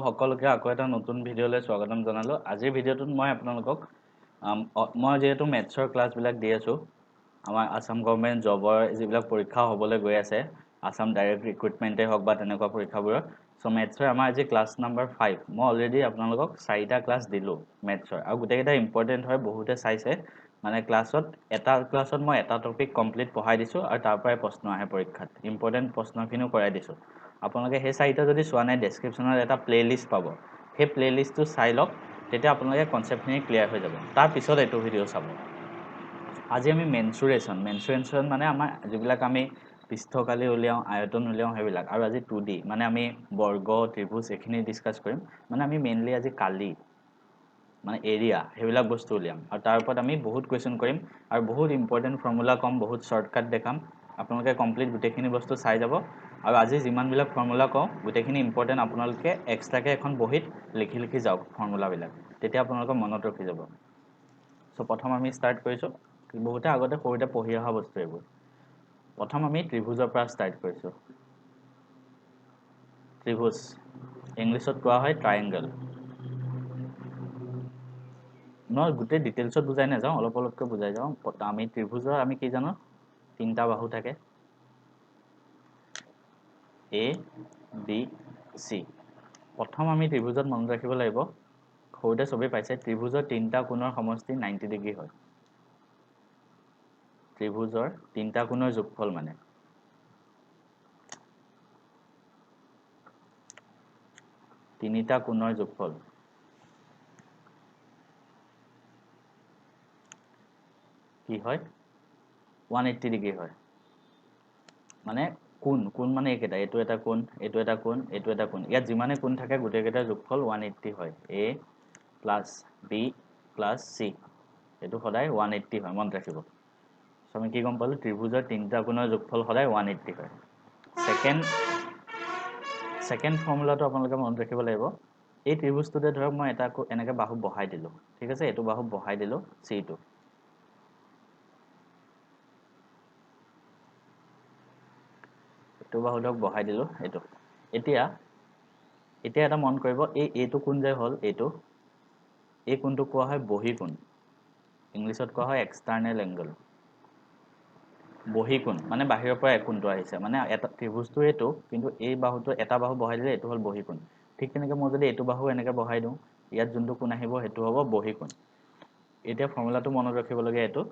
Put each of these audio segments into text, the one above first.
সকলোকে আকৌ এটা নতুন ভিডিঅ'লৈ স্বাগতম জনালো। আজিৰ ভিডিঅ'টোত মই আপোনালোকক মই যেহেতু মেথছৰ ক্লাছবিলাক দি আছো আমাৰ আসাম গভৰ্ণমেণ্ট জবৰ যিবিলাক পৰীক্ষা হ'বলৈ গৈ আছে আসাম ডাইৰেক্ট ৰিক্ৰুটমেণ্টে হওক বা তেনেকুৱা পৰীক্ষাবোৰৰ সো মেথছৰ আমাৰ আজি ক্লাছ নম্বৰ 5 মই অলৰেডি আপোনালোকক 4টা ক্লাছ দিলো মেথছৰ আৰু গোটেইকেইটা ইম্পৰ্টেণ্ট হয় বহুতে চাইছে মানে ক্লাছত এটা ক্লাছত মই এটা টপিক কমপ্লিট পঢ়াই দিছো আৰু তাৰ পৰাই প্ৰশ্ন আহে পৰীক্ষাত ইম্পৰ্টেণ্ট প্ৰশ্নখিনিও কৰাই দিছো আপোনালোকে সেই 4টা যদি চোৱা নাই ডেসক্ৰিপচনত এটা প্লেলিষ্ট পাব সেই প্লেলিষ্টটো চাই লওক তেতিয়া আপোনালোকে কনসেপ্টখিনি ক্লিয়াৰ হৈ যাব তাৰ পিছত এইটো ভিডিঅ' চাব আজি আমি মেনসুৰেশ্যন মানে আমাৰ যিবিলাক আমি পৃষ্ঠকালি উলিয়াও আয়তন উলিয়াও সেইবিলাক আৰু আজি 2D মানে আমি বৰ্গ ত্ৰিভুজ এখিনি ডিসকাস কৰিম মানে আমি মেইনলি আজি কালি মানে এৰিয়া সেইবিলাক বস্তু উলিয়াম আৰু তাৰ ওপৰত আমি বহুত কোৱেশ্চন কৰিম আৰু বহুত ইম্পৰ্টেন্ট ফৰ্মুলা কম বহুত শৰ্টকাট দেখাম আপোনালোকে কমপ্লিট গোটেইখিনি বস্তু চাই যাব আৰু আজি যিমানবিলাক ফৰ্মুলা কওঁ গোটেইখিনি ইম্পৰ্টেন্ট আপোনালোকে এক্সট্ৰাকে এখন বহিত লিখি যাওক ফৰ্মুলাবিলাক তেতিয়া আপোনালোকৰ মনত ৰখি যাব সো প্ৰথম আমি স্টাৰ্ট কৰিছো বহুতে আগতে সৰুতে পঢ়ি অহা বস্তু এইবোৰ প্ৰথম আমি ত্ৰিভুজৰ পৰা স্টাৰ্ট কৰিছো ত্ৰিভুজ ইংলিছত কোৱা হয় ট্ৰায়াঙ্গল মই গোটেই ডিটেইলছত বুজাই নাযাওঁ অলপ অলপকৈ বুজাই যাওঁ আমি ত্ৰিভুজৰ আমি কি জানো তিনটা বাহু থাকে A B C প্ৰথম আমি ত্ৰিভুজত মনত ৰাখিব লাগিব সৰুতে সবেই পাইছে ত্ৰিভুজৰ তিনটা কোণৰ সমষ্টি 90 ডিগ্ৰী হয় ত্ৰিভুজৰ তিনটা কোণৰ যোগফল মানে তিনিটা কোণৰ যোগফল কি হয় 180 ডিগ্ৰী হয় মানে কোণ মানে একেটা এটো এটা কোণ এটো এটা কোণ এটো এটা কোণ ইয়াত যিমানে কোণ থাকে গোটেইকেইটাৰ যোগফল 180 হয় A plus B plus C এটো সদায় 180 হয় মনত ৰাখিব সো আমি কি গম পালো ত্ৰিভুজৰ তিনটা কোণৰ যোগফল সদায় 180 হয় সেকেন্ড ফৰ্মুলাটো আপোনালোকে মনত ৰাখিব লাগিব এই ত্ৰিভুজটোতে ধৰক মই এটা এনেকে বাহু বহাই দিলো ঠিক আছে এটো বাহু বহাই দিলো C টো এটো বাহুক বহাই দিলো এটো এতিয়া এটা মন কৰিব এইটো কোণ যে হল এই কোণটো কোৱা হয় বহি কোণ ইংলিছত কোৱা হয় এক্সটাৰ্নেল এংগল বহি কোণ মানে বাহিৰৰ পৰা এক কোণটো আহিছে মানে এটা ত্ৰিভুজটো এটো কিন্তু এই বাহুটো এটা বাহু বহাই দিলে এটো হল বহি কোণ ঠিক তেনেকৈ মই যদি এটো বাহু এনেকৈ বহাই দিওঁ ইয়াত যোনটো কোণ আহিব হেতু হ'ব বহি কোণ এতিয়া ফৰ্মুলাটো মনত ৰাখিব লাগে এটো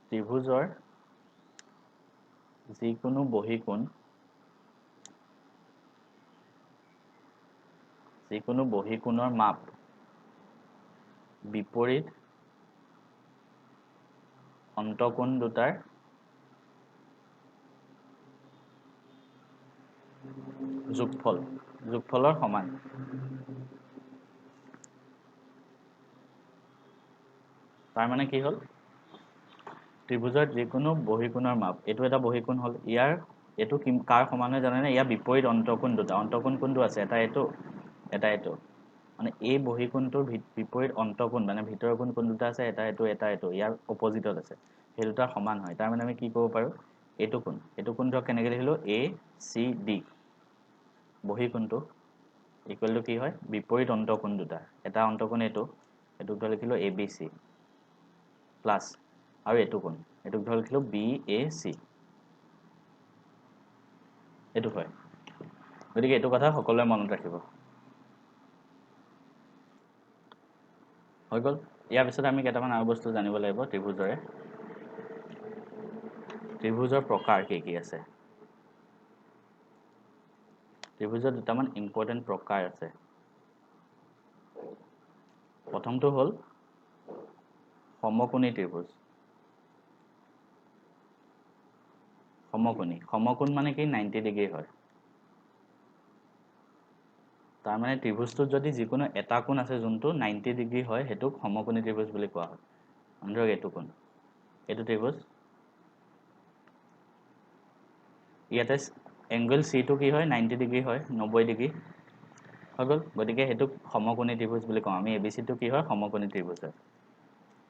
ত্ৰিভুজৰ যিকোনো বহি কোণ যিকোনো বহি কোণৰ মাপ বিপৰীত অন্তকোণ দুটাৰ যোগফলৰ সমান তাৰ মানে কি হল ত্ৰিভুজৰ যিকোনো বহি কোণৰ মাপ এটো এটা বহি কোণ হল ইয়াৰ এটো কাৰ সমান হয় জানেনে ইয়াৰ বিপৰীত অন্তকোণ দুটা অন্তকোণ কোনটো আছে এটা এটো মানে এই বহি কোণটোৰ বিপৰীত অন্তকোণ মানে ভিতৰৰ কোণ দুটা আছে এটা এটো ইয়াৰ অপজিটত আছে সেই দুটা সমান হয় তাৰ মানে আমি কি কৰিব পাৰো এটো কোণ ধৰক কেনেকৈ লিখিলো A C D বহি কোণটো ইকুৱেল টু কি হয় বিপৰীত অন্তকোণ দুটা এটা অন্তকোণ এটোক ধৰ লিখিলো ABC প্লাস আৰু এটোক ধৰ লিখিলো BAC এটো হয় গতিকে এটো কথা সকলোৱে মনত ৰাখিব হৈ গল ইয়াৰ পিছত আমি কেইটামান আৰু বস্তু জানিব লাগিব ত্ৰিভুজৰ প্ৰকাৰ কি আছে ত্ৰিভুজৰ দুটামান ইম্পৰ্টেন্ট প্ৰকাৰ আছে প্ৰথমটো হল সমকোণী ত্ৰিভুজ সমকোণ মানে কি 90 ডিগ্ৰী হয় তাৰ মানে ত্ৰিভুজটোত যদি যিকোনো এটা কোণ আছে যোনটো 90 ডিগ্ৰী হয় হেতুক সমকোণী ত্ৰিভুজ বুলি কোৱা হয় ধৰক এটো কোণ এটো ত্ৰিভুজ ইয়াতে এংগল C টো কি হয় 90 ডিগ্ৰী হয় 90 ডিগ্ৰী হৈ গল গতিকে হেতুক সমকোণী ত্ৰিভুজ বুলি কওঁ আমি ABC টো কি হয় সমকোণী ত্ৰিভুজ হয়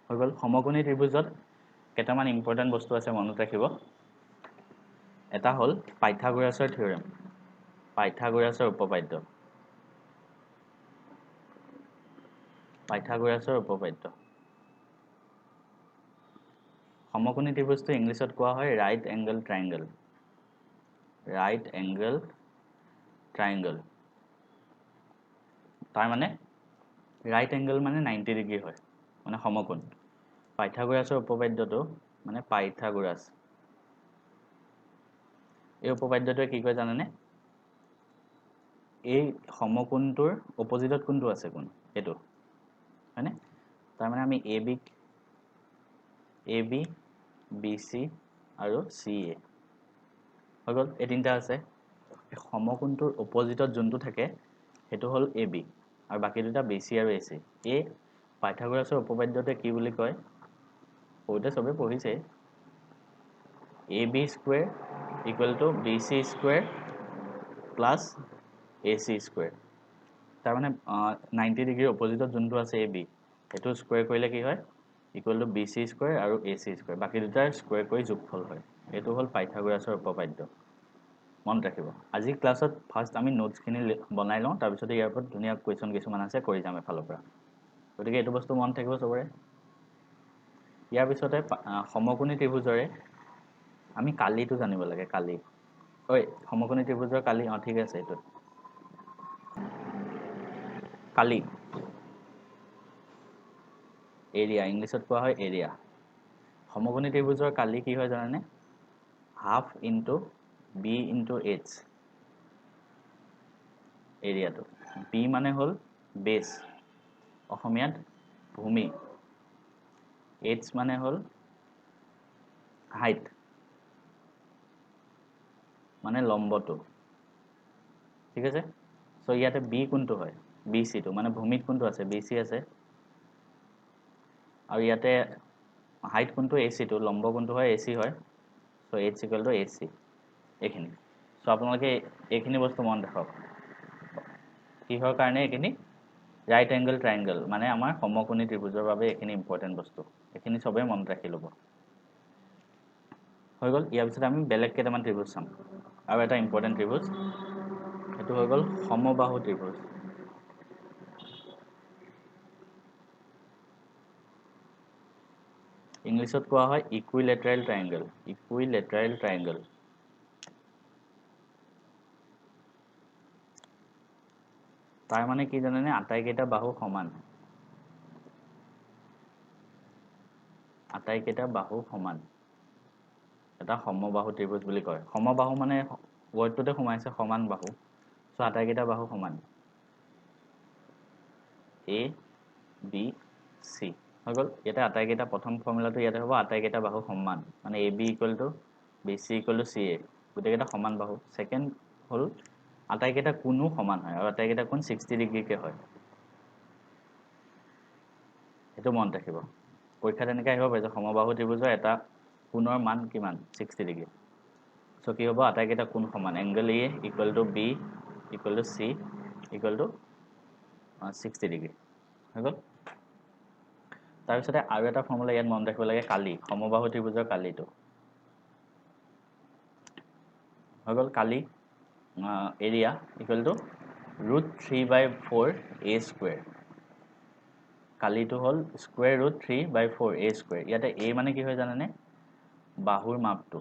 হৈ গল সমকোণী ত্ৰিভুজত কেইটামান ইম্পৰ্টেন্ট বস্তু আছে মনত ৰাখিব এটা হল পাইথাগোৰাছৰ থিওৰেম পাইথাগোৰাছৰ উপপাদ্য সমকোণী ত্ৰিভুজটো ইংলিছত কোৱা হয় ৰাইট এংগল ট্ৰায়াঙ্গল তাৰ মানে ৰাইট এংগল মানে 90 ডিগ্ৰী হয় মানে সমকোণ পাইথাগোৰাছৰ উপপাদ্যটো মানে পাইথাগোৰাছ এই উপপাদ্যটোৱে কি কয় জানেনে এই সমকোণটোৰ অপজিটত কোনটো আছে কোন এটো হয়নে তাৰ মানে আমি AB BC আৰু CA হৈ গ'ল এই তিনটা আছে সমকোণটোৰ অপজিটত যোনটো থাকে হেতু হল AB আৰু বাকি দুটা BC আৰু AC এই পাইথাগোৰাছৰ উপপাদ্যতে কি বুলি কয় ওইটা সবে পঢ়িছে AB square equal to BC square plus AC square তাৰ মানে 90 ডিগ্ৰী অপজিটত যোনটো আছে AB হেতু স্কয়াৰ কৰিলে কি হয় equal to BC square আৰু AC square বাকি দুটাৰ স্কয়াৰ কৰি যোগফল হয় এটো হল পাইথাগোৰাছৰ উপপাদ্য মন ৰাখিব আজি ক্লাছত ফাৰ্স্ট আমি নোটস খিনি বনাই লওঁ তাৰ পিছত ইয়াৰ ওপৰত ধুনিয়া কোৱেশ্চন কিছুমান আছে কৰি যাম এফালৰ পৰা গতিকে এটো বস্তু মন থাকিব সবৰে ইয়াৰ পিছতে সমকোণী ত্ৰিভুজৰে আমি কালিটো জানিব লাগে কালি ঐ সমকোণী ত্ৰিভুজৰ কালি ঠিক আছে এটো কালি এৰিয়া ইংলিছত কোৱা হয় এৰিয়া সমকোণী ত্ৰিভুজৰ কালি কি হয় জানানে half into b into h এৰিয়াটো b মানে হল বেস অসমীয়াত ভূমি h মানে হল হাইট মানে লম্বটো ঠিক আছে সো ইয়াতে b কোনটো হয় bc টো মানে ভূমিত কোনটো আছে bc আছে আৰু ইয়াতে হাইট কোনটো ac টো লম্ব কোনটো হয় ac হয় সো h ac এখিনি সো আপোনালোকে এখিনি বস্তু মন ৰাখক কিহৰ কাৰণে এখিনি ৰাইট এংগল ট্ৰায়াঙ্গল মানে আমাৰ সমকোণী ত্ৰিভুজৰ বাবে এখিনি ইম্পৰ্টেন্ট বস্তু এখিনি সবে মন ৰাখি লব হৈ গল ইয়াৰ পিছত আমি বেলেগ কেইটামান ত্ৰিভুজ চাম আৰু এটা ইম্পৰ্টেন্ট ত্ৰিভুজ এটো হৈ গল সমবাহু ত্ৰিভুজ ইংলিছত কোৱা হয় ইকুইলেটাৰেল ট্ৰায়াঙ্গল তাৰ মানে কি জানেনে আটাইকেইটা বাহু সমান এটা সমবাহু ত্ৰিভুজ বুলি কয় সমবাহু মানে ওৱৰ্ডটোতে সোমাইছে সমান বাহু সো আটাইকেইটা বাহু সমান A B C হৈ গল ইয়াতে আটাইকেইটা প্ৰথম ফৰ্মুলাটো ইয়াতে হ'ব আটাইকেইটা বাহু সমান মানে AB BC CA গোটেইকেইটা সমান বাহু সেকেন্ড হল আটাইকেইটা কোণো সমান হয় আৰু আটাইকেইটা কোণ 60 ডিগ্ৰী কে হয় এটো মন ৰাখিব পৰীক্ষাত এনেকৈ আহিব পাৰে যে সমবাহু ত্ৰিভুজৰ এটা কোণৰ মান কিমান 60 ডিগ্ৰী সো কি হ'ব আটাইকেইটা কোণ সমান angle A = B = C = 60 degree হৈ গল তাৰ পিছতে আৰু এটা ফৰ্মুলা ইয়াত মন ৰাখিব লাগে কালি সমবাহু ত্ৰিভুজৰ কালিটো হৈ গল কালি এৰিয়া = √3/4 a² কালিটো হল √3/4 a² ইয়াতে a মানে কি হয় জানেনে বাহুৰ মাপটো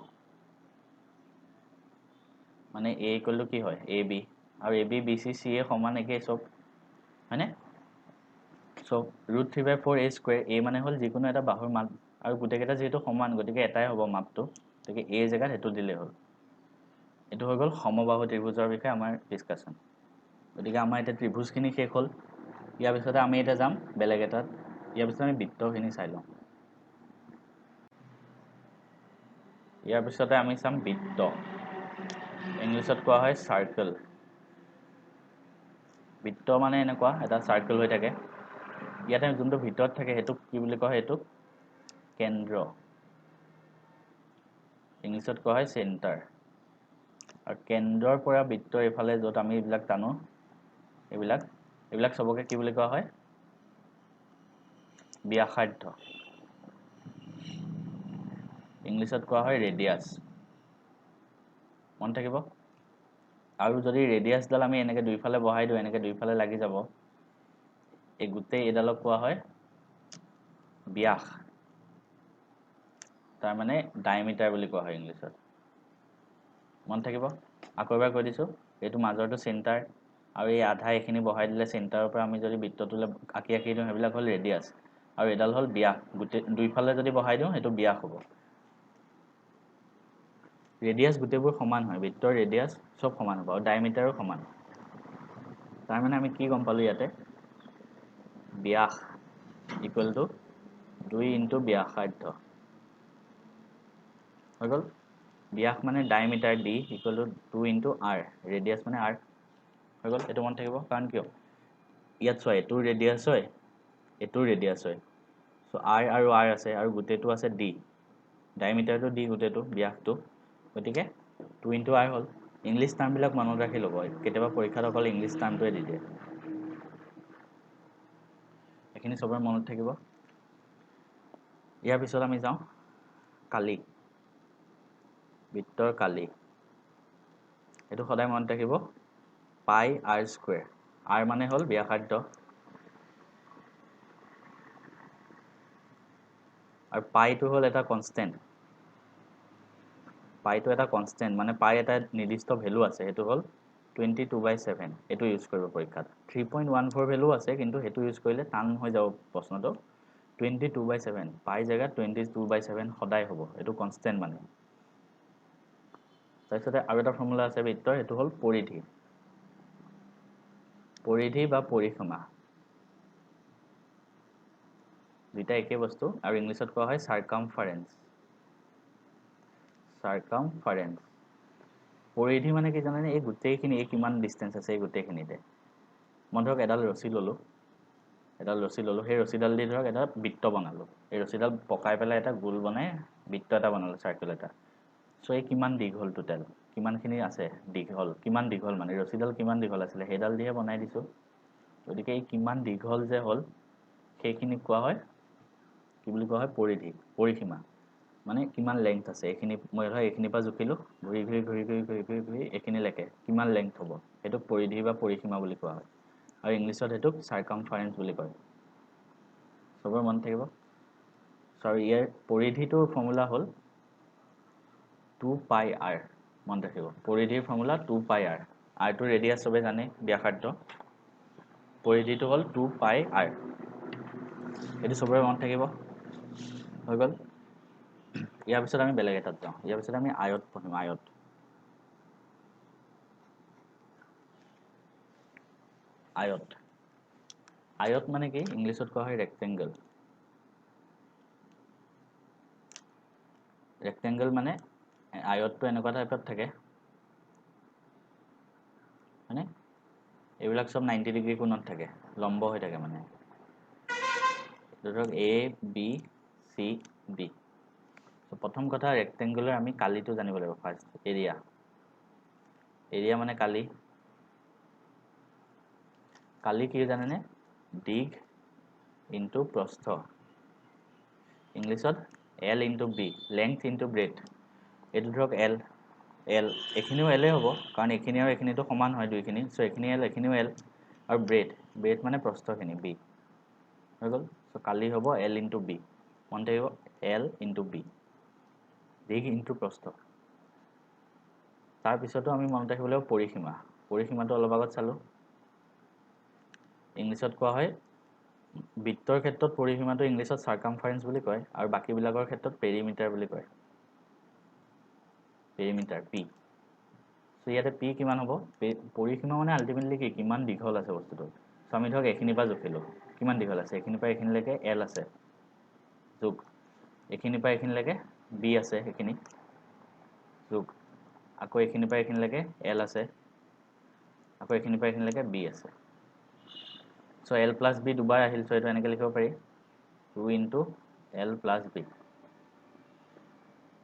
মানে a = কি হয় ab আৰু ab bc ca সমান একে সব হয়নে সো √3/4 a² a মানে হল যিকোনো এটা বাহুৰ মাপ আৰু গোটেইকেইটা যেহেতু সমান গতিকে এটাই হ'ব মাপটো গতিকে a জায়গাত হেতু দিলে হ'ল এটো হৈ গল সমবাহু ত্ৰিভুজৰ বিষয়ে আমাৰ ডিসকাশন গতিকে আমাৰ এটা ত্ৰিভুজখিনি শেষ হ'ল ইয়াৰ পিছতে আমি এটা যাম বেলেগ এটাত ইয়াৰ পিছতে আমি বৃত্তখিনি চাই লওঁ ইয়াৰ পিছতে আমি চাম বৃত্ত ইংলিছত কোৱা হয় সাৰ্কেল বৃত্ত মানে এনেকুৱা এটা সাৰ্কেল হৈ থাকে ইয়াতে যোনটো ভিতৰত থাকে হেতু কি বুলি কয় হেতু কেন্দ্ৰ ইংলিছত কোৱা হয় সেন্টাৰ আৰু কেন্দ্ৰৰ পৰা বৃত্তৰ ইফালে যত আমি এইবিলাক টানো এইবিলাক সবকে কি বুলি কোৱা হয় ব্যাসাৰ্ধ ইংলিছত কোৱা হয় ৰেডিয়াস মন থাকিব আৰু যদি ৰেডিয়াছডাল আমি এনেকৈ দুইফালে বহাই দিওঁ এনেকৈ দুইফালে লাগি যাব এই গোটেই এডালক কোৱা হয় ব্যাস তাৰ মানে ডায়ামিটাৰ বুলি কোৱা হয় ইংলিছত মন থাকিব আকৌ এবাৰ কৈ দিছোঁ এইটো মাজৰটো চেণ্টাৰ আৰু এই আধা এইখিনি বহাই দিলে চেণ্টাৰৰ পৰা আমি যদি বৃত্তটোলৈ আঁকি দিওঁ সেইবিলাক হ'ল ৰেডিয়াছ আৰু এডাল হ'ল ব্যাস গোটেই দুইফালে যদি বহাই দিওঁ সেইটো ব্যাস হ'ব ৰেডিয়াছ গোটেইবোৰ সমান হয় বৃত্তৰ ৰেডিয়াছ চব সমান হ'ব আৰু ডায়ামিটাৰো সমান তাৰ মানে আমি কি গম পালোঁ ইয়াতে ব্যাস ইকুৱেল টু 2 ইনটু ব্যাসাৰ্ধ হৈ গ'ল ব্যাস মানে diameter d equal to 2 into r radius মানে আৰ হৈ গ'ল এইটো মন থাকিব কাৰণ কিয় ইয়াত চোৱা এইটোৰ ৰেডিয়াছ হয় এইটোৰ ৰেডিয়াছ হয় চ' আৰ আৰু আৰ আছে আৰু গোটেইটো আছে ডি ডায়ামিটাৰটো ডি গোটেইটো ব্যাসটো গতিকে 2 ইনটু আৰ হ'ল ইংলিছ টাৰ্মবিলাক মনত ৰাখি ল'ব কেতিয়াবা পৰীক্ষাত অকল ইংলিছ টাৰ্মটোৱে দি দিয়ে এইখিনি চবৰে মনত থাকিব ইয়াৰ পিছত আমি যাওঁ কালি বৃত্তৰ কালি এইটো সদায় মনত ৰাখিব পাই আৰ স্কুৱেৰ আৰ মানে হ'ল ব্যাসাৰ্ধ আৰু পাইটো হ'ল এটা কনষ্টেণ্ট পাইটো এটা কনষ্টেণ্ট মানে পাই এটা নিৰ্দিষ্ট ভেলু আছে সেইটো হ'ল 22/7 এইটো ইউজ কৰিব পৰীক্ষাত 3.14 ভেলু আছে কিন্তু সেইটো ইউজ কৰিলে টান হৈ যাব প্ৰশ্নটো 22/7 পাই জেগাত 22/7 সদায় হ'ব এইটো কনষ্টেণ্ট মানে তাৰপিছতে আৰু এটা ফৰ্মুলা আছে বৃত্তৰ সেইটো হ'ল পৰিধি পৰিধি বা পৰিসীমা দুইটা একেই বস্তু আৰু ইংলিছত কোৱা হয় চাৰ্কামফাৰেন্স পৰিধি মানে কি জানেনে এই গোটেইখিনি এই কিমান ডিষ্টেঞ্চ আছে এই গোটেইখিনিতে মই ধৰক এডাল ৰছী ল'লোঁ সেই ৰছীডাল দি ধৰক এটা বৃত্ত বনালোঁ এই ৰছীডাল পকাই পেলাই এটা গোল বনাই বৃত্ত এটা বনালোঁ চাৰ্কেল এটা চ' এই কিমান দীঘল টোটেল কিমানখিনি আছে দীঘল কিমান দীঘল মানে ৰছীডাল কিমান দীঘল আছিলে সেইডাল দিহে বনাই দিছোঁ গতিকে এই কিমান দীঘল যে হ'ল সেইখিনি কোৱা হয় কি বুলি কোৱা হয় পৰিধি পৰিসীমা মানে কিমান লেংথ আছে এইখিনি মই ধৰক এইখিনিৰ পৰা জুখিলোঁ ঘূৰি এইখিনিলৈকে কিমান লেংথ হ'ব সেইটোক পৰিধি বা পৰিসীমা বুলি কোৱা হয় আৰু ইংলিছত সেইটোক চাৰ্কামফাৰেন্স বুলি কয় চবৰে মনত থাকিব আৰু ইয়াৰ পৰিধিটোৰ ফৰ্মুলা হ'ল 2 পাই আৰ মনত ৰাখিব পৰিধিৰ ফৰ্মুলা 2 পাই আৰ আৰটো ৰেডিয়াছ চবে জানে ব্যাসাৰ্ধ পৰিধিটো হ'ল 2 পাই আৰ এইটো চবৰে মনত থাকিব হৈ গ'ল ইয়াৰ পিছত আমি বেলেগ এটাত যাওঁ ইয়াৰ পিছত আমি আয়ত পঢ়িম আয়ত মানে কি ইংলিছত কোৱা হয় ৰেক্টেংগল মানে আয়তটো এনেকুৱা টাইপত থাকে হয়নে এইবিলাক চব 90 ডিগ্ৰী কোণত থাকে লম্ব হৈ থাকে মানে ধৰক এ বি চি ডি প্ৰথম কথা ৰেক্টেংগুলাৰ আমি কালিটো জানিব লাগিব ফাৰ্ষ্ট এৰিয়া মানে কালি কি জানেনে দিঘ ইনটু প্ৰস্থ ইংলিছত L into B length into breadth এইটো ধৰক এল এইখিনিও এলেই হ'ব কাৰণ এইখিনি আৰু এইখিনিটো সমান হয় দুইখিনি চ' এইখিনি এল এইখিনিও এল আৰু ব্ৰেথ মানে প্ৰস্থখিনি বি হৈ গ'ল চ' কালি হ'ব এল ইনটু বি মন থাকিব এল ইনটু বি দিঘ ইনটু প্ৰস্থ তাৰপিছতো আমি মনত ৰাখিব লাগিব পৰিসীমাটো অলপ আগত চালোঁ ইংলিছত কোৱা হয় বৃত্তৰ ক্ষেত্ৰত পৰিসীমাটো ইংলিছত চাৰ্কামফাৰেন্স বুলি কয় আৰু বাকীবিলাকৰ ক্ষেত্ৰত পেৰিমিটাৰ বুলি কয় পেৰিমিটাৰ পি চ' ইয়াতে পি কিমান হ'ব পৰিসীমা মানে আল্টিমেটলি কি কিমান দীঘল আছে বস্তুটো চ' আমি ধৰক এইখিনিৰ পৰা জুখিলোঁ কিমান দীঘল আছে এইখিনিৰ পৰা এইখিনিলৈকে এল আছে যোগ এইখিনিৰ পৰা এইখিনিলৈকে বি আছে সেইখিনি যোগ আকৌ এইখিনিৰ পৰা এইখিনিলৈকে এল আছে আকৌ এইখিনিৰ পৰা এইখিনিলৈকে বি আছে চ' এল প্লাছ বি দুবাৰ আহিল চ' এইটো এনেকৈ লিখিব পাৰি 2 ইনটু এল প্লাছ বি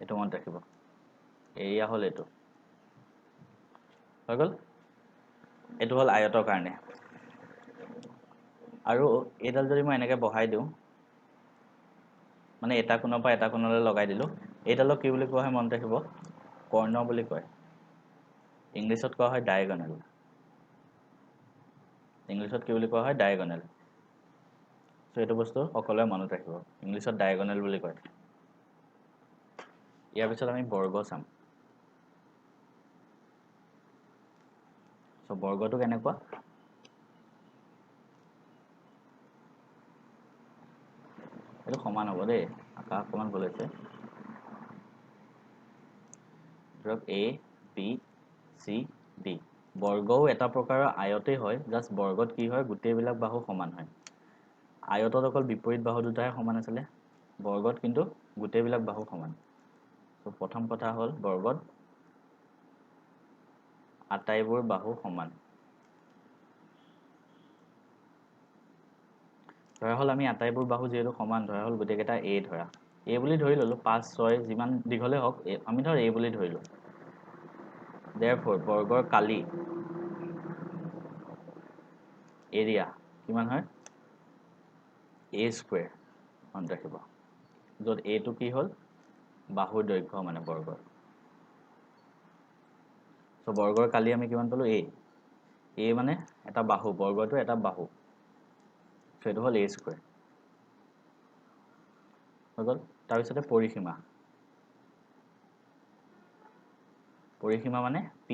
এইটো মনত ৰাখিব এৰিয়া হ'ল এইটো হৈ গ'ল এইটো হ'ল আয়তৰ কাৰণে আৰু এইডাল যদি মই এনেকৈ বহাই দিওঁ মানে এটা কোণৰ পৰা এটা কোণলৈ লগাই দিলোঁ এইডালক কি বুলি কোৱা হয় মনত ৰাখিব কৰ্ণ বুলি কয় ইংলিছত কোৱা হয় ডায়াগোনেল। ইংলিছত কি বুলি কোৱা হয় ডায়াগোনেল। সো এইটো বস্তু সকলোৱে মনত ৰাখিব, ইংলিছত ডায়াগোনেল বুলি কয়। ইয়াৰ পিছত আমি বৰ্গ চাম। সো বৰ্গটো কেনেকুৱা? এইটো সমান হ'ব দেই, আকাশ অকমান বলৈছে। ধৰক A, B, C, D। বৰ্গও এটা প্ৰকাৰৰ আয়তেই হয়, জাষ্ট বৰ্গত কি হয় গোটেইবিলাক বাহু সমান হয়। আয়তত অকল বিপৰীত বাহু দুটাহে সমান আছিলে, বৰ্গত কিন্তু গোটেইবিলাক বাহু সমান। তো প্ৰথম কথা হ'ল বৰ্গত আটাইবোৰ বাহু সমান। ধৰা হ'ল আমি আটাইবোৰ বাহু যিহেতু সমান, ধৰা হ'ল গোটেইকেইটা A ধৰা, A বুলি ধৰি ল'লোঁ, 5, 6 যিমান দীঘলে হওক আমি ধৰ A বুলি ধৰিলোঁ। Therefore বৰ্গৰ কালি এৰিয়া কিমান হয়? A স্কুৱেৰ, মনত ৰাখিব। য'ত Aটো কি হ'ল বাহুৰ দৈৰ্ঘ্য মানে বৰ্গৰ। সো বৰ্গৰ কালি আমি কিমান পালোঁ? A। A মানে এটা বাহু, বৰ্গটো এটা বাহু, সেইটো হ'ল A স্কুৱেৰ হৈ গ'ল। তাৰপিছতে পৰিসীমা। পৰিসীমা মানে P,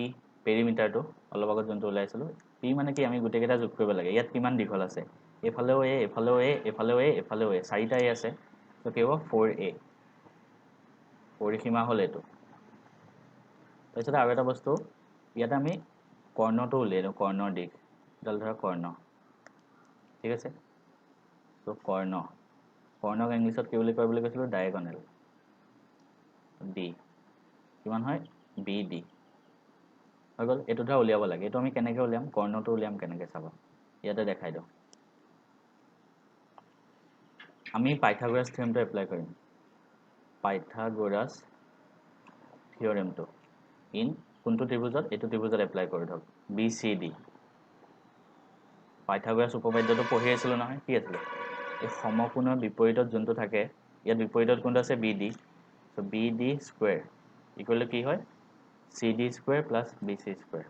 পেৰিমিটাৰটো অলপ আগত যোনটো ওলাইছিলোঁ। P মানে কি, আমি গোটেইকেইটা যোগ কৰিব লাগে। ইয়াত কিমান দীঘল আছে? এইফালেও A, এইফালেও A, এইফালেও A, এইফালেও A, 4টা A আছে, তো কি হ'ব 4A। পৰিসীমা হ'ল এইটো। তাৰপিছতে আৰু এটা বস্তু, ইয়াতে আমি কৰ্ণটো উলিয়াই দিওঁ, কৰ্ণৰ দিশ, এডাল ধৰা কৰ্ণ, ঠিক আছে। তো কৰ্ণক ইংলিছত কি বুলি কয় বুলি কৈছিলোঁ? ডায়াগোনেল। D কিমান হয়? BD হৈ গ'ল। এইটো ধৰা উলিয়াব লাগে, এইটো আমি কেনেকৈ উলিয়াম? কৰ্ণটো উলিয়াম কেনেকৈ চাব, ইয়াতে দেখাই দিওঁ। আমি পাইথাগোৰাছ থিয়ৰেমটো এপ্লাই কৰিম। পাইথাগোৰাছ থিয়ৰেমটো ইন কোনটো ত্ৰিভুজত? এইটো ত্ৰিভুজত এপ্লাই কৰি ধৰক BCD। পাইথাগোৰাছ উপপাদ্যটো পঢ়ি আছিলোঁ নহয়, কি আছিলে? এই সমকোণৰ বিপৰীতত যোনটো থাকে, ইয়াত বিপৰীতত কোনটো আছে? BD। তো BD স্কুৱেৰ ইকুৱেল টু কি হয়? CD square plus BC square.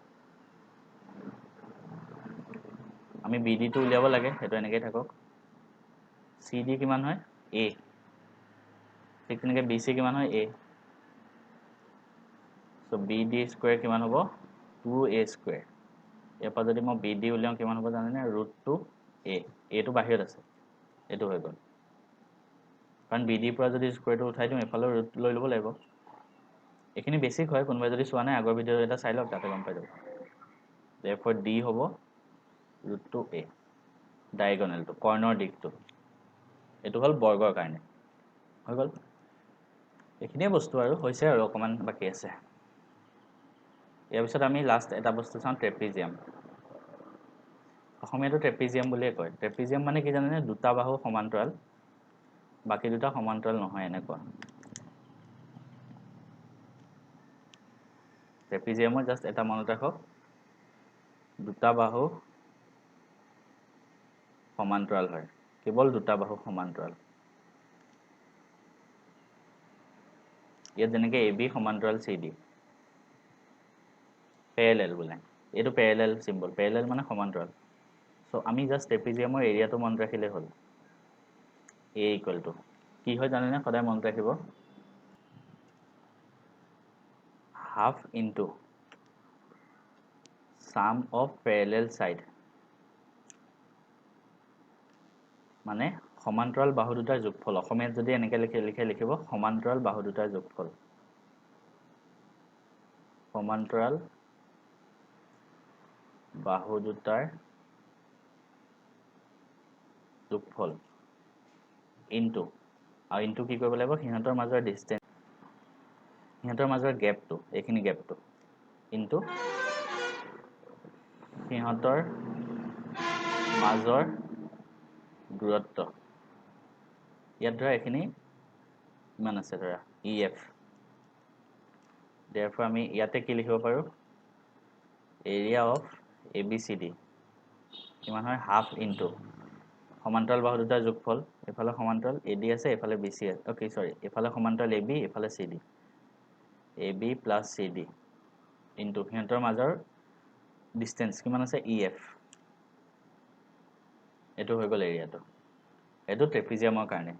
আমি BDটো উলিয়াব লাগে, সেইটো এনেকৈ থাকক। CD কিমান হয়? A। ঠিক তেনেকৈ BC কিমান হয়? A। সো BD স্কুৱেৰ কিমান হ'ব? 2A square. ইয়াৰ পৰা যদি মই BD উলিয়াওঁ কিমান হ'ব জানেনে? √2A। Aটো বাহিৰত আছে, এইটো হৈ গ'ল। কাৰণ BDৰ পৰা যদি স্কুৱেৰটো উঠাই দিওঁ, এফালেও ৰুট লৈ ল'ব লাগিব। এইখিনি বেছিক হয়, কোনোবাই যদি চোৱা নাই আগৰ ভিডিঅ' এটা চাই লওক, তাতে গম পাই যাব। Therefore D হ'ব √2A, ডায়াগোনেলটো, কৰ্ণৰ দিশটো। এইটো হ'ল বৰ্গৰ কাৰণে হৈ গ'ল। এইখিনিয়ে বস্তু আৰু হৈছে, আৰু অকণমান বাকী আছে। ইয়াৰ পিছত আমি লাষ্ট এটা বস্তু চাওঁ, ট্ৰেপিজিয়াম। অসমীয়াটো ট্ৰেপিজিয়াম বুলিয়ে কয়। ট্ৰেপিজিয়াম মানে কি জানেনে? দুটা বাহু সমান্তৰাল, বাকী দুটা সমান্তৰাল নহয়, এনেকুৱা। ট্ৰেপিজিয়ামৰ জাষ্ট এটা মনত ৰাখক, দুটা বাহু সমান্তৰাল হয়, কেৱল দুটা বাহু সমান্তৰাল। ইয়াত যেনেকৈ AB সমান্তৰাল CD, পেৰেলেল বোলে, এইটো পেৰেলেল চিম্বল, পেৰেলেল মানে সমান্তৰাল। চ' আমি জাষ্ট ট্ৰেপিজিয়ামৰ এৰিয়াটো মনত ৰাখিলেই হ'ল। A ইকুৱেল টু কি হয় জানেনে? সদায় মনত ৰাখিব, half into sum of parallel side, মানে সমান্তৰাল বাহু দুটাৰ যোগফল। অসমীয়াত যদি এনেকৈ লিখিব, সমান্তৰাল বাহু দুটাৰ যোগফল। সমান্তৰাল বাহু দুটাৰ যোগফল ইনটু, আৰু ইনটু কি কৰিব লাগিব? সিহঁতৰ মাজৰ ডিষ্টেঞ্চ, সিহঁতৰ মাজৰ গেপটো, এইখিনি গেপটো, ইনটু সিহঁতৰ মাজৰ দূৰত্ব। ইয়াত ধৰা এইখিনি কিমান আছে? ধৰা EF। Therefore আমি ইয়াতে কি লিখিব পাৰোঁ? এৰিয়া অফ ABCD কিমান হয়? হাফ ইনটু সমান্তৰাল বাহু দুটাৰ যোগফল। এইফালে সমান্তৰাল AD আছে, এইফালে BC আছে, অ'কে চৰি, এইফালে সমান্তৰাল AB, এইফালে CD, AB plus CD into সিহঁতৰ মাজৰ ডিস্টেন্স কিমান আছে EF এটো হৈ গ'ল এৰিয়াটো এটো ট্ৰেপিজিয়ামৰ কাৰণে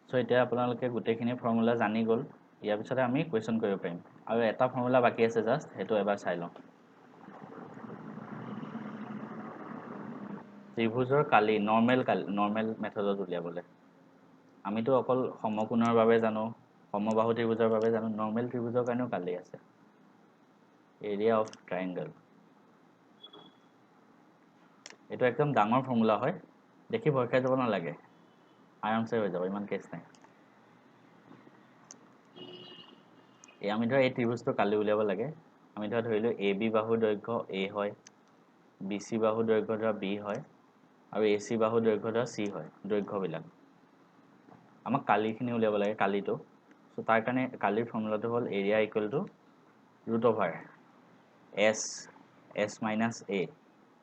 সো এতিয়া আপোনালোকে গুটেখিনি ফৰ্মুলা জানি গ'ল ইয়াৰ পিছতে আমি কোৱেশ্চন কৰিব পাৰিম আৰু এটা ফৰ্মুলা বাকি আছে জাস্ট হেতু এবাৰ চাই লওঁ ত্ৰিভুজৰ কালি নৰ্মেল মেথডত উলিয়াবলে আমিতো অকল সমকোণৰ বাবে জানো সমবাহু ত্ৰিভুজৰ বাবে জানো নৰ্মেল ত্ৰিভুজৰ কাৰণেও কালি আছে এৰিয়া অফ ট্ৰায়াঙ্গল এটো একদম ডাঙৰ ফৰ্মুলা হয় দেখি ভয় খাই যাব নালাগে আৰামছে হৈ যাব ইমান কেছ নাই এই আমি ধৰা এই ত্ৰিভুজটো কালি উলিয়াব লাগে আমি ধৰা ধৰিলো AB বাহুৰ দৈৰ্ঘ্য A হয় BC বাহুৰ দৈৰ্ঘ্য ধৰা B হয় আৰু AC বাহুৰ দৈৰ্ঘ্য ধৰা C হয় দৈৰ্ঘ্যবিলাক আমাক কালিখিনি উলিয়াব লাগে কালিটো সো তাৰ কাৰণে কালিৰ ফৰ্মুলাটো হ'ল area equal to root over S minus A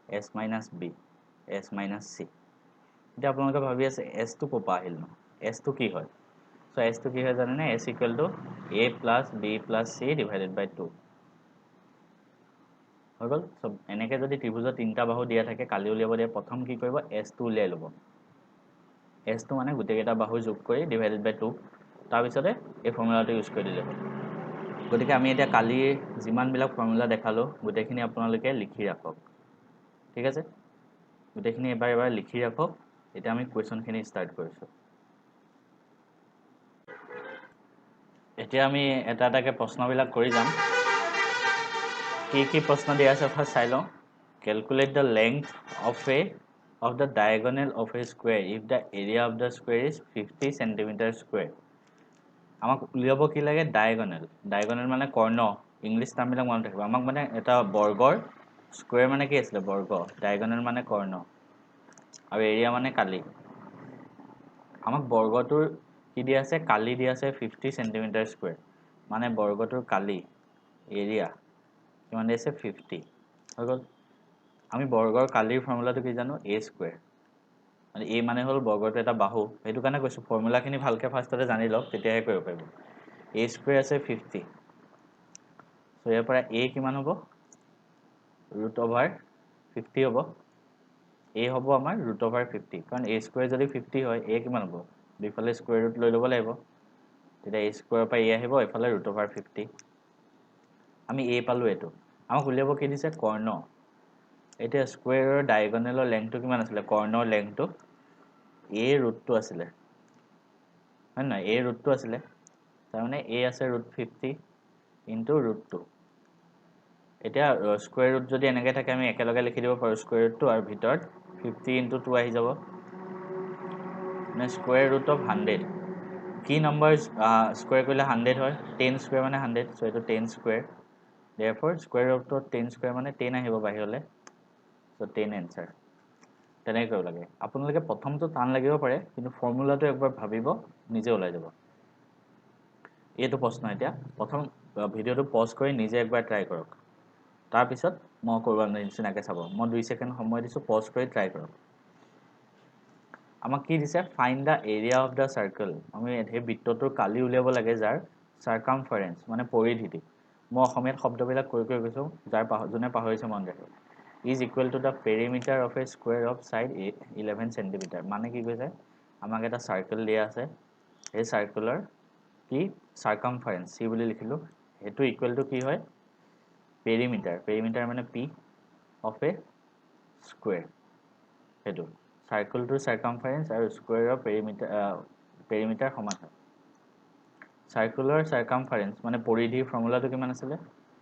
S minus B S minus C এটা আপোনালোকে ভাবি আছে S টো কোপা আহিল ন S টো কি হয় সো S টো কি হয় জানেনে S equal to A plus B plus C divided by 2 হৈ গ'ল সব এনেকে যদি ত্ৰিভুজৰ তিনটা বাহু দিয়া থাকে কালি উলিয়াব দিয়ে প্ৰথম কি কৰিব S টো উলিয়াই ল'ব S টো মানে গুটেকেটা বাহু যোগ কৰি divided by 2 তাৰ পিছতে এই ফৰ্মুলাটো ইউজ কৰি দিলে হ'ল গতিকে আমি এতিয়া কালি যিমান বিলাক ফৰ্মুলা দেখালো গুটেখিনি আপোনালোকে লিখি ৰাখক ঠিক আছে গুটেখিনি এবাৰ লিখি ৰাখক এতিয়া আমি কোৱেশ্চনখিনি ষ্টাৰ্ট কৰিছো এতিয়া আমি এটা এটাকে প্ৰশ্নবিলাক কৰি যাম কি প্ৰশ্ন দিয়া আছে ফাৰ্ষ্ট চাই লওঁ calculate the length of the diagonal of a square if the area of the square is 50 cm square আমাক উলিয়াব কি লাগে ডায়াগোনাল মানে কৰ্ণ ইংলিশ টাৰ্মবিলাক মনত ৰাখিব আমাক মানে এটা বৰ্গৰ স্কয়াৰ মানে কি আছিল বৰ্গ ডায়াগোনাল মানে কৰ্ণ আৰু এৰিয়া মানে কালি আমাক বৰ্গটোৰ কি দিয়া আছে কালি দিয়া আছে 50 cm স্কয়াৰ মানে বৰ্গটোৰ কালি এৰিয়া কিমান দিছে 50 হৈ গ'ল আমি বৰ্গৰ কালিৰ ফৰ্মুলাটো কি জানো a স্কয়াৰ মানে a মানে হল বৰ্গটো এটা বাহু হেতু কাৰণে কৈছো ফৰ্মুলাখিনি ভালকে ফাৰ্ষ্টতে জানি লওক তেতিয়াহে কৰিব পাৰিব a স্কয়াৰ আছে 50 সো ইয়াৰ পৰা a কিমান হ'ব √50 হ'ব a হ'ব আমাৰ √50 কাৰণ a স্কয়াৰ যদি 50 হয় a কিমান হ'ব দুইফালে স্কয়াৰ ৰুট লৈ ল'ব লাগিব তেতিয়া a স্কয়াৰ পৰা a আহিব এফালে √50 আমি a পালো এটো আমাক উলিয়াব কি দিছে কৰ্ণ এটা স্কয়াৰৰ ডায়াগোনালৰ লেংথটো কিমান আছিল কৰ্ণৰ লেংথটো a ৰুটটো আছিল হয় না a ৰুটটো আছিল তাৰ মানে a আছে √50 ইনটু √2 এতিয়া স্কয়াৰ ৰুট যদি এনেকৈ থাকে আমি একেলগে লিখি দিব পাৰো স্কয়াৰ ৰুটটো আৰু ভিতৰত 50 ইনটু 2 আহি যাব মানে স্কয়াৰ ৰুট অফ 100 কি নম্বৰ স্কয়াৰ কৰিলে 100 হয় 10 স্কয়াৰ মানে 100 সো এটো 10 square therefore square root of 10 square মানে 10 আহিব বাহিৰলে সো 10 आंसर তেনেকৈ কৰিব লাগে আপোনালোকে প্ৰথমটো টান লাগিব পাৰে কিন্তু ফৰ্মুলাটো একবাৰ ভাবিব নিজে ওলাই যাব এইটো প্ৰশ্ন এতিয়া প্ৰথম ভিডিওটো পজ কৰি নিজে একবাৰ ট্ৰাই কৰক তাৰ পিছত মই কৰবাৰ নিচিনাকৈ চাব মই 2 সেকেন্ড সময় দিছো পজ কৰি ট্ৰাই কৰক আমাক কি দিছে find the area of the circle আমি এই বৃত্তটোৰ কালি উলিয়াব লাগে যাৰ সাৰ্কামফাৰেন্স মানে পৰিধিটি মই অসমীয়াত শব্দবিলাক কৈ গৈছো যাৰ জনে পাহৰিছে মন ৰাখিব is equal to the perimeter of a square of side 11 cm মানে কি কৈছে আমাক এটা সাৰ্কেল দিয়া আছে এই সাৰ্কুলাৰ কি সাৰ্কামফাৰেন্স c বুলি লিখিলো এটো ইকুৱেল টু কি হয় perimeter মানে p of a square এটো সাৰ্কেলটোৰ সাৰ্কামফাৰেন্স আৰু স্কয়াৰৰ perimeter সমান হয় সাৰ্কুলাৰ সাৰ্কামফাৰেন্স মানে পৰিধিৰ ফৰ্মুলাটো কিমান আছিল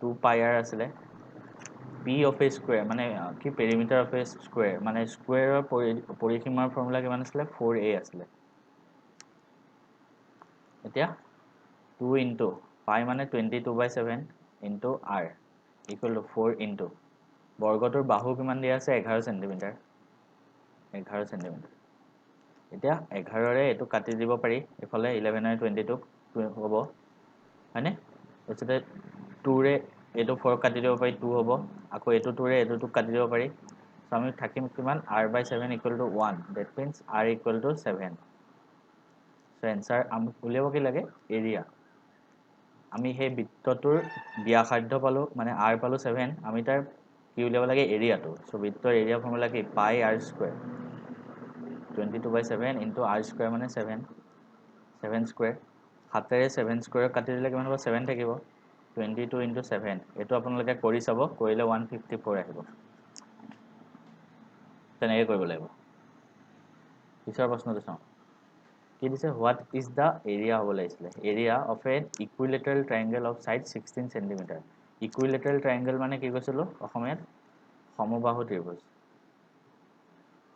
2 pi r আছিল p of a square মানে কি perimeter of a square মানে স্কয়াৰৰ পৰিসীমাৰ ফৰ্মুলা কিমান আছিল 4a আছিল এতিয়া 2 into pi মানে 22/7 into r equal to 4 into বৰ্গটোৰ বাহু কিমান দিয়া আছে 11 cm 11 cm এতিয়া 11 ৰে এটো কাটি দিব পাৰি এফালে 11 আৰু 22 হ'ব হয়নে এতে 2 ৰে এটো 4 কাটি দিব পাৰি 2 হ'ব আকৌ এটো 2 ৰে এটো 2 কাটি দিব পাৰি সো আমি থাকিম কিমান r/7 equal to 1 that means r equal to 7 so answer আমি উলিয়াব কি লাগে এৰিয়া আমি সেই বৃত্তটোৰ ব্যাসাৰ্ধ পালো মানে r পালো 7 আমি তাৰ কি উলিয়াব লাগে এৰিয়াটো সো বৃত্তৰ এৰিয়া ফৰ্মুলা কি পাই r square 22/7 into r square মানে 7 7 স্কয়াৰ হাতেৰে 7 স্কয়াৰ কাটি দিলে কিমান হ'ব 7 থাকিব 22 ইনটু 7 এটো আপোনালোকে কৰি চাব কৰিলে 154 আহিব তেনেকৈ কৰিব লাগিব পিছৰ প্ৰশ্নটো চাওঁ কি দিছে what is the area হ'ব লাগিছিলে area of an equilateral triangle of side 16 cm equilateral triangle মানে কি কৈছিলো অসমীয়াত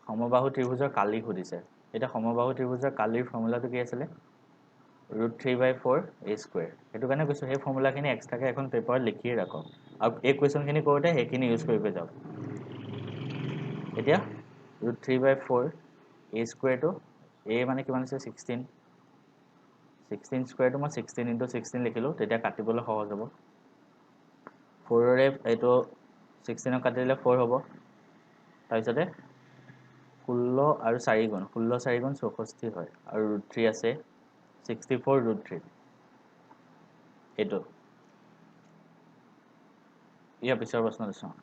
সমবাহু ত্ৰিভুজৰ কালি খুদিছে এটা সমবাহু ত্ৰিভুজৰ কালিৰ ফৰ্মুলাটো কি আছিল √3/4 a স্কয়াৰ এটো কাৰণে কৈছো সেই ফৰ্মুলাখিনি এক্সট্ৰাকে এখন পেপাৰত লিখি ৰাখক আৰু এই কোৱেশ্চনখিনি কৰোতে হেখিনি ইউজ কৰিব যাওক এতিয়া √3/4 a স্কয়াৰটো a মানে কিমান আছে 16 স্কয়াৰটো মই 16 * 16 লিখিলো তেতিয়া কাটিবলৈ সহজ হ'ব 4 ৰে এটো 16 কাটি দিলে 4 হ'ব তাৰ পিছতে 16 আৰু 4 গুণ 16 4 গুণ 64 হয় আৰু √3 আছে 64 √3 এটো ইয়া পিছৰ প্ৰশ্নটো চাওঁ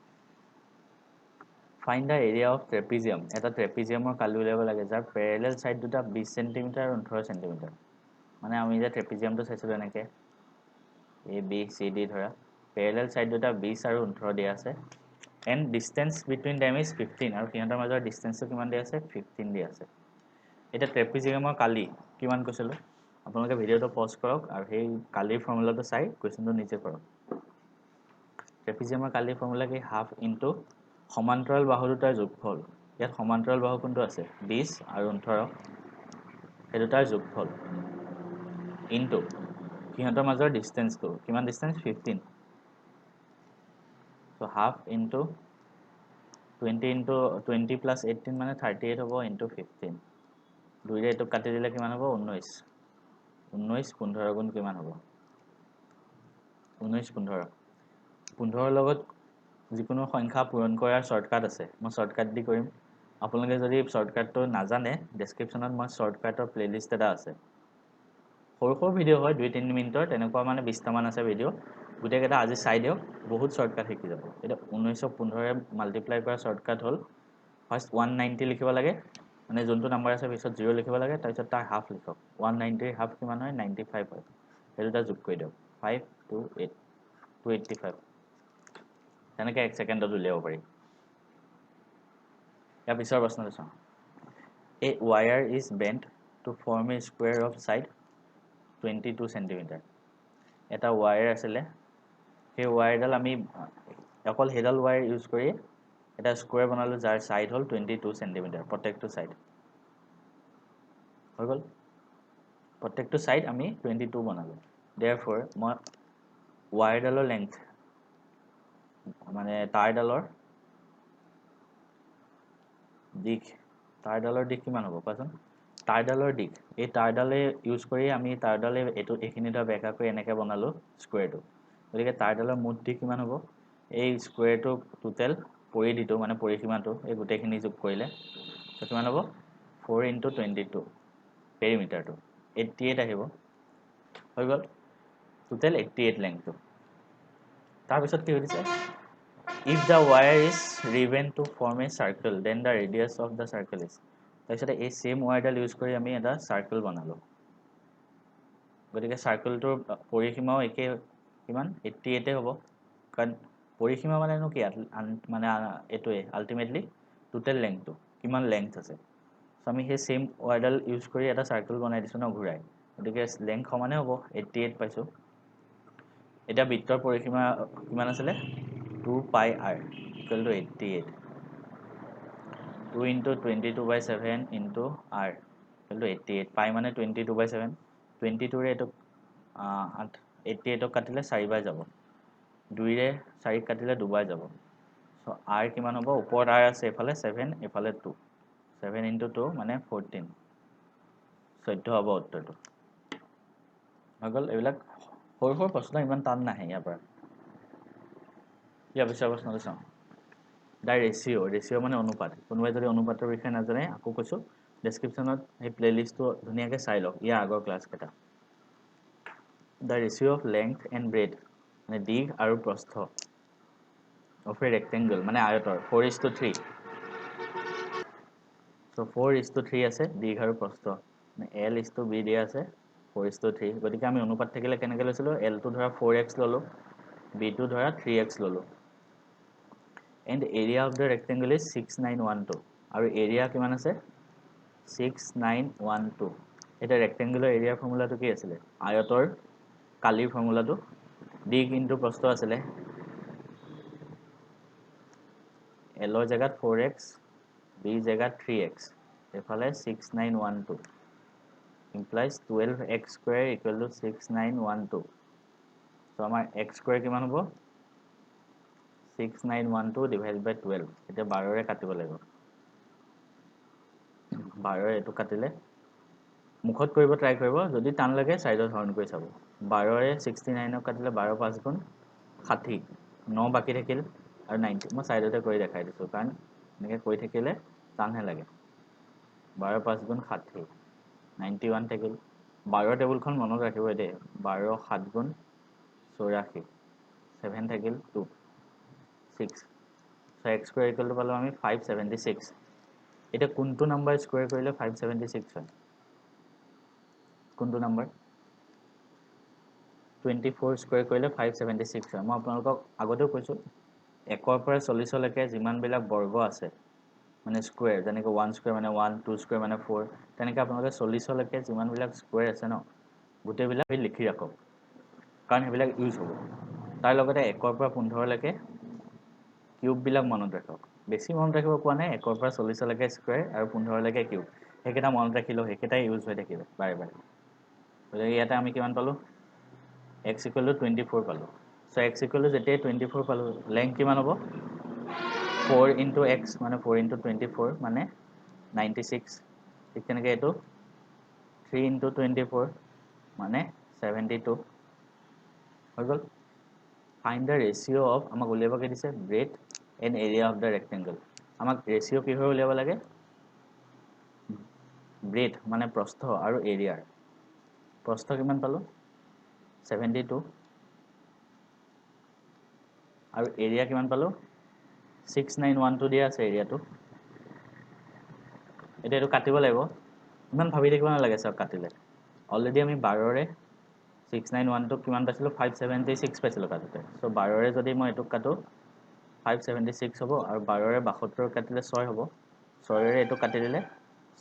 Find the area of trapezium. এটা ট্ৰেপিজিয়ামৰ কালি উলিয়াব লাগে যাৰ প্যাৰেলাল সাইড দুটা 20 cm আৰু 18 cm মানে আমি যে ট্ৰেপিজিয়ামটো চাইছিলো এনেকে A B C D ধৰা প্যাৰেলাল সাইড দুটা 20 আৰু 18 দিয়া আছে and distance between them is 15 আৰু কিহতৰ মাজৰ ডিসটেন্সটো কিমান দিয়া আছে 15 দিয়া আছে এটা ট্ৰেপিজিয়ামৰ কালি কিমান কৈছিলো আপোনালোকে ভিডিওটো পজ কৰক আৰু সেই কালিৰ ফৰ্মুলাটো চাই কোৱেশ্চনটো নিজে কৰক ট্ৰেপিজিয়ামৰ কালিৰ ফৰ্মুলা কি হাফ ইনটু সমান্তৰাল বাহু দুটাৰ যোগফল ইয়াত সমান্তৰাল বাহু কোনটো আছে 20 আৰু 18 এই দুটাৰ যোগফল ইনটু কিহতৰ মাজৰ ডিসটেন্সটো কিমান distance 15 so half into 20 into 20 plus 18 মানে 38 হ'ব ইনটু 15 দুইৰে এটো কাটি দিলে কিমান হ'ব 19 19 15 গুণ কিমান হ'ব 19 15 15 লগত যিকোনো সংখ্যা পূৰণ কৰাৰ শৰ্টকাট আছে মই শৰ্টকাট দি কৰিম আপোনালোকে যদি শৰ্টকাটটো নাজানে ডেসক্ৰিপচনত মই শৰ্টকাটৰ প্লেলিস্ট এটা আছে সৰু ভিডিও হয় 2-3 মিনিটৰ তেনেকুৱা মানে 20 টা মান আছে ভিডিও গুটেই কেটা আজি চাই দিও বহুত শৰ্টকাট শিকি যাব এটা 1915 ৰে মাল্টিপ্লাই কৰা শৰ্টকাট হল ফাৰ্স্ট 190 লিখিব লাগে মানে যোনটো নাম্বাৰ আছে পিছত 0 লিখিব লাগে তাৰ পিছত তাৰ হাফ লিখক 190 হাফ কিমান হয় 95 হয় এটোটা যোগ কৰি দিয়ক 5 2 8 285 তেনেকৈ 1 সেকেন্ডত উলিয়াব পাৰি ইয়াৰ পিছৰ প্ৰশ্নটো চাওঁ A wire is bent to form a square of side 22 cm এটা wire আছিলে সেই wireডাল আমি অকল হেডাল wire ইউজ কৰি এটা স্কয়াৰ বনালো যাৰ সাইড হল 22 cm প্ৰত্যেকটো সাইড হৈ গল প্ৰত্যেকটো সাইড আমি 22 বনালো therefore মই wireডালৰ লেংথ মানে তাৰডালৰ দিক কিমান হ'ব কোৱাচোন তাৰডালৰ দিক এই তাৰডালে ইউজ কৰি আমি তাৰডালে এটো এখিনিটা বেকা কৰি এনেকে বনালো স্কয়াৰটো গতিকে তাৰডালৰ মুঠ দিক কিমান হ'ব এই স্কয়াৰটো টোটাল পৰিধিটো মানে পৰিসীমাটো এই গুটেখিনি যোগ কৰিলে তো কিমান হ'ব 4 * 22 পেৰিমিটাৰটো 88 আহিব হৈ গল টোটাল 88 লেংথটো তাৰ পিছত কি হৈছে if the wire is riven to form a circle then the radius of the circle is তাৰপিছত এই সেম ওয়াৰডাল ইউজ কৰি আমি এটা সাৰ্কেল বনালো গতিকে সাৰ্কেলটোৰ পৰিসীমাও একে কিমান 88 হ'ব কাৰণ পৰিসীমা মানেনো কি মানে এটোৱে আলটিমেটলি টোটাল লেংথটো কিমান লেংথ আছে সো আমি সেই সেম ওয়াৰডাল ইউজ কৰি এটা সাৰ্কেল বনাই দিছো ন ঘূৰাই গতিকে লেংথ সমানে হ'ব 88 পাইছো এটা বৃত্তৰ পৰিসীমা কিমান আছিল 2 pi r equal to 88 2 into 22/7 into r equal to 88 pi মানে 22/7 22 ৰে এটো 88 কাটিলে 4 বাই যাব 2 ৰে 4 কাটিলে 2 বাই যাব সো r কিমান হ'ব ওপৰত r আছে এফালে 7 এফালে 2 7 into 2 মানে 14 14 হ'ব উত্তৰটো আগল এবিলাক সৰু প্ৰশ্ন ইমান টান নাহে ইয়াৰ পৰা ইয়াৰ পিছৰ প্ৰশ্নটো চাওঁ দা ৰেশিও মানে অনুপাত কোনোবাই যদি অনুপাতৰ বিষয়ে নাজানে আকৌ কৈছো ডেসক্ৰিপচনত এই প্লেলিষ্টটো ধুনিয়াকৈ চাই লওক ইয়াৰ আগৰ ক্লাছ কেটা the ratio of length and breadth মানে দীঘ আৰু প্ৰস্থ of a rectangle মানে আয়তৰ 4:3 so 4:3 আছে দীঘ আৰু প্ৰস্থ মানে L:B দিয়া আছে 4:3 গতিকে আমি অনুপাত থাকিলে কেনেকৈ লৈছিলো L টো ধৰা 4x ললো B টো ধৰা 3x ললো and area of the rectangle is 6912 আৰু area কিমান আছে 6912 এটা rectangular area ফৰ্মুলাটো কি আছিল আয়তৰ কালিৰ ফৰ্মুলাটো দীঘ ইনটু প্ৰস্থ আছিল L ৰ জায়গাত 4x B জায়গাত 3x এফালে 6912 implies 12x square equal to 6912 so আমাৰ x square কিমান হ'ব 6912 divided by 12 এটা 12 ৰে কাটিব লাগিব 12 এটো কাটিলে মুখত কৰিব ট্ৰাই কৰিব যদি টান লাগে সাইডত হৰণ কৰি চাব 12 ৰে 69 কাটিলে 12 5 গুণ 60 9 বাকি থাকিল আৰু 90 মই সাইডতে কৰি দেখাই দিছো কাৰণ এনেকৈ কৈ থাকিলে টানহে লাগে 12 5 গুণ 60 91 থাকিল 12 টেবুলখন মনত ৰাখিব দে 12 7 গুণ 84 7 থাকিল 2 6 so x square equal to পালো আমি 576 এটা কোনটো নাম্বার স্কয়ার কৰিলে 576 হয় কোনটো নাম্বাৰ 24 স্কয়াৰ কৰিলে 576 হয় মই আপোনালোকক আগতেও কৈছো 1 ৰ পৰা 40 লৈকে যিমান বিলাক বৰ্গ আছে মানে স্কয়াৰ যেনেকৈ 1 স্কয়াৰ মানে 1 2 স্কয়াৰ মানে 4 তেনেকৈ আপোনালোকে 40 লৈকে যিমান বিলাক স্কয়াৰ আছে ন গোটেই বিলাক লিখি ৰাখক কাৰণ হেবিলাক ইউজ হ'ব তাৰ লগতে 1 ৰ পৰা 15 লৈকে কিউব বিলাক মনত ৰাখক বেছি মনত ৰাখিব কোৱা নাই 1 ৰ পৰা 40 লৈকে স্কয়াৰ আৰু 15 লৈকে কিউব হেকেটা মনত ৰাখিলো হেকেটাই ইউজ হৈ থাকিব বাৰে বাৰে গতিকে ইয়াতে আমি কিমান পালো x equal to 24 পালো so x equal to যেতিয়াই 24 পালো লেংথ কিমান হ'ব 4 into x মানে 4 into 24 মানে 96 ঠিক তেনেকৈ এটো 3 into 24 মানে 72 হৈ গল find the ratio of আমাক উলিয়াবকে দিছে breadth and area of the rectangle আমাক ratio কি হৈ উলিয়াব লাগে breadth মানে প্ৰস্থ আৰু area প্ৰস্থ কিমান পালো 72 আৰু area কিমান পালো 6912 দিয়া আছে এৰিয়াটো এটা এটো কাটিব লাগিব ইমান ভাবি থাকিব নালাগে সব কাটিলে অলৰেডি আমি 12 ৰে 6912 কিমান পাইছিলো 576 পাইছিলো কাটোতে সো 12 ৰে যদি মই এটো কাটো 576 হ'ব আৰু 12 ৰে 72 কাটিলে 6 হ'ব 6 ৰে এটো কাটি দিলে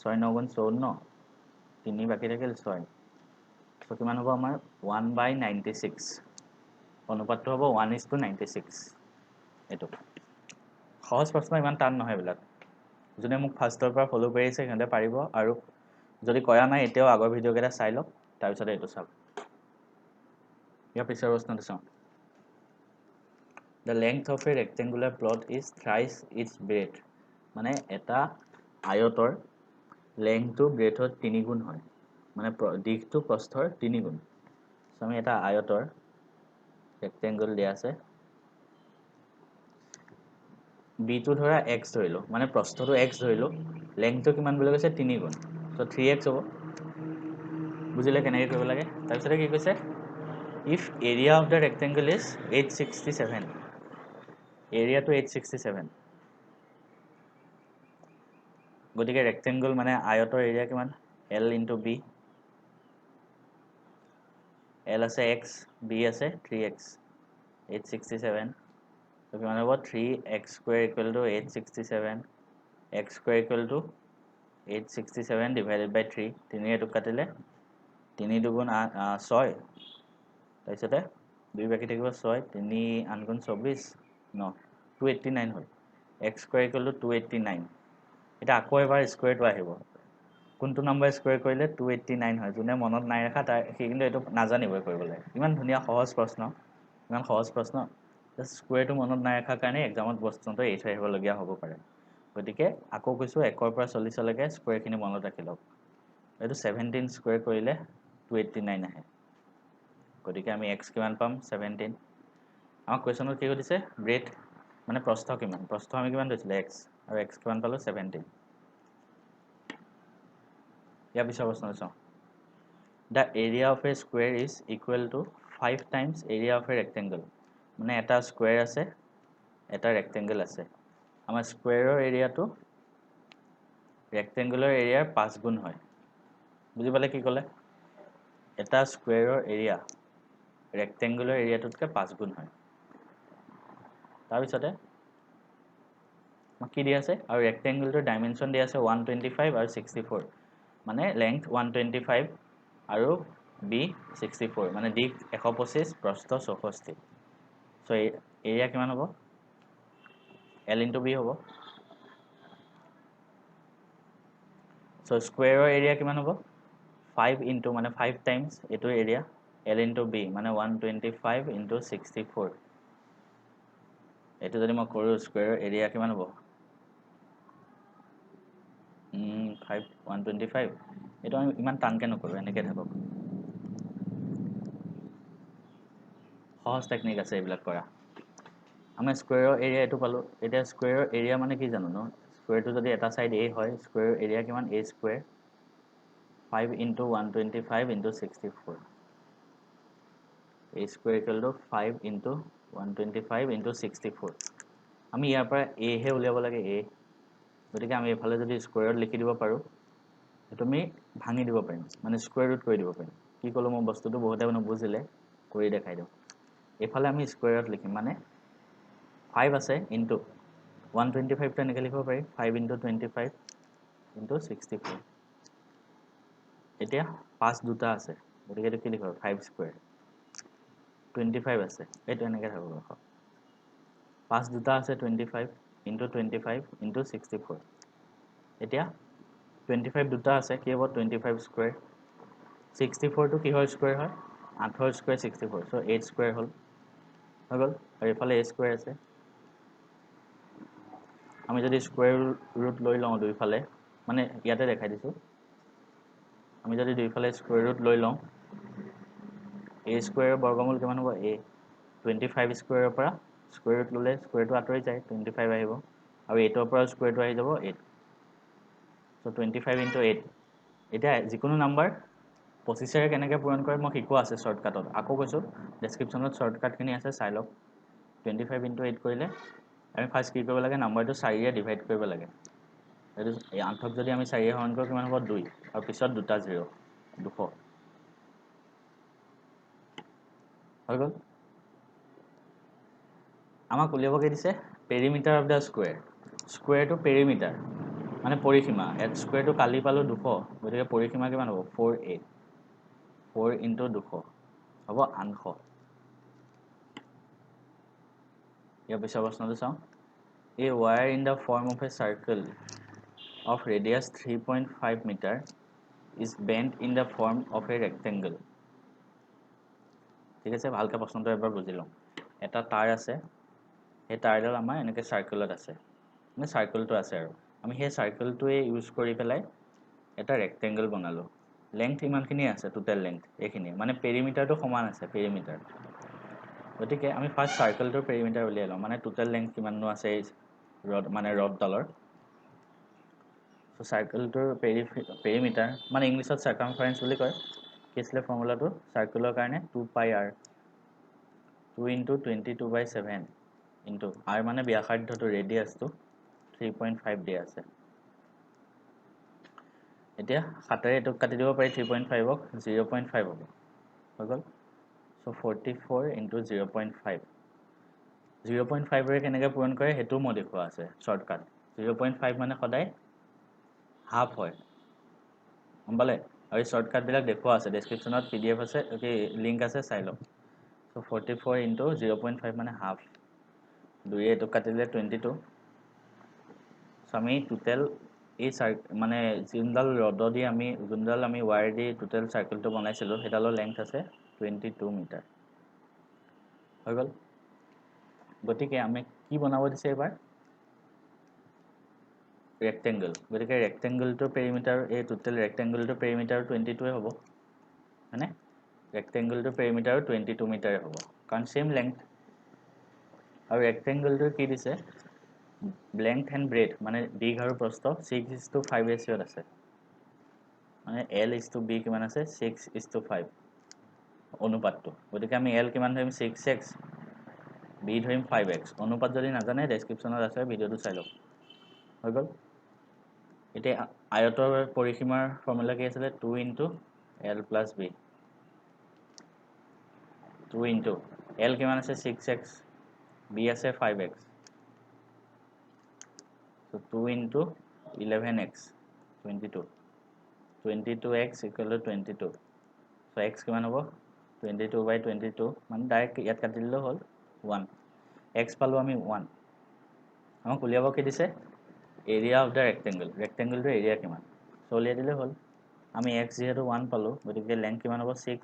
6 9 গুণ 54 3 বাকি থাকিল 6 সো কিমান হ'ব আমাৰ 1/96 অনুপাতটো হ'ব 1:96 এটো সহজ প্ৰশ্ন ইমান টান নহয় বিলাক যোনে মোক ফাৰ্ষ্টৰ পৰা ফলো কৰি আছে হেঁতে পাৰিব আৰু যদি কৰা নাই এতিয়াও আগৰ ভিডিও কেটা চাই লওক তাৰ পিছত এটো চাওক ইয়াৰ পিছৰ প্ৰশ্নটো চাওঁ The length of a rectangular plot is thrice its breadth মানে এটা আয়তৰ লেংথটো ব্ৰেডথৰ 3 গুণ হয় মানে দীঘটো প্ৰস্থৰ 3 গুণ সো আমি এটা আয়তৰ ৰেক্টেংগল দিয়া আছে b টো ধৰা x ধৰিলো মানে প্ৰস্থটো x ধৰিলো লেংথটো কিমান বুলি কৈছে 3 গুণ সো 3x হ'ব বুজিলে কেনেকৈ কৰিব লাগে তাৰ পিছতে কি কৈছে if area of the rectangle is 867 area to 867 গতিকে ৰেক্টেংগল মানে আয়তৰ এৰিয়া কিমান L into B L আছে x B আছে 3x 867 so কিমান হ'ব 3x square equal to 867 x square equal to 867 divided by 3 3 এটো কাটিলে 3 দুগুণ 6 তাৰপিছতে 2 বাকি থাকিব 6 3 8 গুণ 24 9 289 হ'ল x square equal to 289 এটা আকৌ এবাৰ স্কয়াৰটো আহিব কোনটো নাম্বাৰ স্কয়াৰ কৰিলে 289 হয় যোনে মনত নাই ৰাখা তাৰ সি কিন্তু এটো নাজানিবই কৰিবলৈ ইমান ধুনিয়া সহজ প্ৰশ্ন ইমান সহজ প্ৰশ্ন স্কয়াৰটো মনত নাই ৰাখা কাৰণে এক্সামত প্ৰশ্নটো এই থৈ আহিব লগিয়া হ'ব পাৰে গতিকে আকৌ কৈছো 1 ৰ পৰা 40 লৈকে স্কয়াৰখিনি মনত ৰাখি লওক এটো 17 স্কয়াৰ কৰিলে 289 আহে গতিকে আমি x কিমান পাম 17 আমাক কোৱেশ্চনত কি কৈছে ব্ৰেডথ মানে প্ৰস্থ কিমান প্ৰস্থ আমি কিমান লৈছিলে x আৰু x কিমান পালো 17 ইয়াৰ পিছৰ প্ৰশ্ন চাওঁ the area of a square is equal to 5 times area of a rectangle মানে এটা স্কয়াৰ আছে এটা ৰেক্টেংগল আছে আমাৰ স্কয়াৰৰ এৰিয়াটো ৰেক্টেংগুলাৰ এৰিয়াৰ 5 গুণ হয় বুজি পালে কি ক'লে এটা স্কয়াৰৰ এৰিয়া ৰেক্টেংগুলাৰ এৰিয়াটোতকৈ 5 গুণ হয় তাৰ পিছতে কি দিয়া আছে আৰু ৰেক্টেংগুলটোৰ ডাইমেনশন দিয়া আছে 125 আৰু 64 মানে লেংথ 125 আৰু b 64 মানে দিক 125 প্ৰস্থ 64 সো এৰিয়া কিমান হ'ব l * b হ'ব সো স্কয়াৰৰ এৰিয়া কিমান হ'ব 5 into মানে 5 times এটো এৰিয়া l * b মানে 125 into 64 এটো যদি মই কৰো স্কয়াৰৰ এৰিয়া কিমান হ'ব 125 এটো আমি ইমান টানকে নকৰো এনেকে থাকক সহজ টেকনিক আছে এইবিলাক কৰা আমি স্কয়াৰৰ এৰিয়া এটো পালো এটা স্কয়াৰৰ এৰিয়া মানে কি জানো ন স্কয়াৰটো যদি এটা সাইড a হয় স্কয়াৰৰ এৰিয়া কিমান a square 5 into 125 into 64 a square equal to 5 into 125 into 64 আমি ইয়াৰ পৰা a হে উলিয়াব লাগে a গতিকে আমি এফালে যদি স্কয়াৰত লিখি দিব পাৰো তুমি ভাঙি দিব পাৰিম মানে স্কয়াৰ ৰুট কৰি দিব পাৰিম কি কলো মই বস্তুটো বহুতে বুজিলে কৰি দেখাই দিও এফালে আমি স্কয়াৰত লিখিম মানে 5 আছে into 125 টো এনেকৈ লিখিব পাৰি 5 into 25 into 64 এতিয়া 5 দুটা আছে গতিকে এটো কি লিখিব 5 স্কয়াৰ 25 আছে এটো এনেকৈ থাকব 5 দুটা আছে 25 into 25 into 64 এতিয়া 25 দুটা আছে কি হ'ব 25 স্কয়াৰ 64 টো কিহৰ স্কয়াৰ হয় 8ৰ স্কয়াৰ 64 সো 8 স্কয়াৰ হ'ল হৈ গল আৰু এফালে a স্কয়াৰ আছে আমি যদি স্কয়াৰ ৰুট লৈ লওঁ দুইফালে মানে ইয়াতে দেখাই দিছো আমি যদি দুইফালে স্কয়াৰ ৰুট লৈ লওঁ a স্কয়াৰৰ বৰ্গমূল কিমান হ'ব a 25 স্কয়াৰৰ পৰা স্কয়াৰ ৰুট ললে স্কয়াৰটো আঁতৰি যায় 25 আহিব আৰু 8 ৰ পৰা স্কয়াৰটো আহি যাব 8 সো 25 into 8 এটা যিকোনো নাম্বাৰ 25 এৰে কেনেকৈ পূৰণ কৰে মই শিকোৱা আছে শৰ্টকাটত আকৌ কৈছো ডেসক্ৰিপচনত শৰ্টকাট খিনি আছে চাই লওক 25 into 8 কৰিলে আমি ফাৰ্স্ট কি কৰিব লাগে নাম্বাৰটো 4 ৰে ডিভাইড কৰিব লাগে এটো এই 8ক যদি আমি 4 ৰে হৰণ কৰো কিমান হ'ব 2 আৰু পিছত দুটা 0 200 হৈ গল আমাক উলিয়াব কি দিছে পেৰিমিটাৰ অফ দা স্কয়াৰ স্কয়াৰটো পেৰিমিটাৰ মানে পৰিসীমা এট স্কয়াৰটো কালি পালো 200 গতিকে পৰিসীমা কিমান হ'ব 4a 4 into 200 হ'ব 800 ইয়াৰ পিছৰ প্ৰশ্নটো চাওঁ a wire in the form of a circle of radius 3.5 meter is bent in the form of a rectangle ঠিক আছে ভালকৈ প্ৰশ্নটো এবাৰ বুজি লওঁ এটা তাৰ আছে এই তাৰডাল আমাৰ এনেকৈ সাৰ্কেলত আছে মানে সাৰ্কেলটো আছে আৰু আমি সেই সাৰ্কেলটোৱে ইউজ কৰি পেলাই এটা ৰেক্টেংগল বনালো লেংথ ইমানখিনি আছে টোটাল লেংথ এইখিনি মানে পেৰিমিটাৰটো সমান আছে পেৰিমিটাৰ গতিকে আমি ফাৰ্স্ট সাৰ্কেলটোৰ পেৰিমিটাৰ উলিয়াই লওঁ মানে টোটাল লেংথ কিমাননো আছে ৰড মানে ৰডডালৰ সো সাৰ্কেলটোৰ পেৰিমিটাৰ মানে ইংলিছত সাৰ্কামফাৰেন্স বুলি কয় কি আছিল ফৰ্মুলাটো সাৰ্কেলৰ কাৰণে 2 pi r 2 into 22/7 into r মানে ব্যাসাৰ্ধটো ৰেডিয়াসটো 3.5 দিয়া আছে এতিয়া 7 ৰে এটক কাটি দিব পাৰি 3.5 ক 0.5 হ'ব হৈ গল সো 44 into 0.5 0.5 ৰে কেনেকৈ পূৰণ কৰে হেতু মই দেখুৱা আছে শৰ্টকাট 0.5 মানে সদায় হাফ হয় গমপালে আৰু শৰ্টকাট বিলাক দেখুৱা আছে ডেসক্ৰিপচনত pdf আছে ওকে লিংক আছে চাই লওক সো 44 into 0.5 মানে হাফ 2 ৰে এটক কাটিলে 22 সো আমি টোটাল এই মানে জিনডাল ৰড দি আমি জিনডাল আমি ওয়্যাৰ দি টোটাল সাৰ্কেলটো বনাইছিলো হেডালৰ লেংথ আছে 22 মিটাৰ হৈ গল গতিকে আমি কি বনাব দিছে এবাৰ ৰেক্টেংগল গতিকে ৰেক্টেংগলটোৰ পেৰিমিটাৰ এই টোটাল ৰেক্টেংগলটোৰ পেৰিমিটাৰ 22 হ'ব মানে ৰেক্টেংগলটোৰ পেৰিমিটাৰ 22 মিটাৰ হ'ব কাৰণ সেম লেংথ আৰু ৰেক্টেংগলটোৰ কি দিছে লেংথ এণ্ড ব্ৰেথ মানে দীঘ আৰু প্ৰস্থ 6:5 ৰেচিঅ'ত আছে মানে L/B কিমান আছে 6:5 অনুপাতটো গতিকে আমি L কিমান ধৰিম 6x B ধৰিম 5x অনুপাত যদি নাজানে ডেসক্ৰিপচনত আছে ভিডিওটো চাই লওক হৈ গ'ল এতিয়া আয়তৰ পৰিসীমাৰ ফৰ্মুলা কি আছিল 2 * L + B 2 * L কিমান আছে 6x B আছে 5x so 2 * 11x 22 22x = 22 so x কিমান হ'ব 22/22 মানে ডাইৰেক্ট ইয়াত কাটি দিলে হ'ল 1 x পালো আমি 1 আমাক উলিয়াব কি দিছে এৰিয়া অফ দা ৰেক্টেংগলটো এৰিয়া কিমান so উলিয়াই দিলে হ'ল আমি x যেহেতু 1 পালো গতিকে লেংথ কিমান হ'ব 6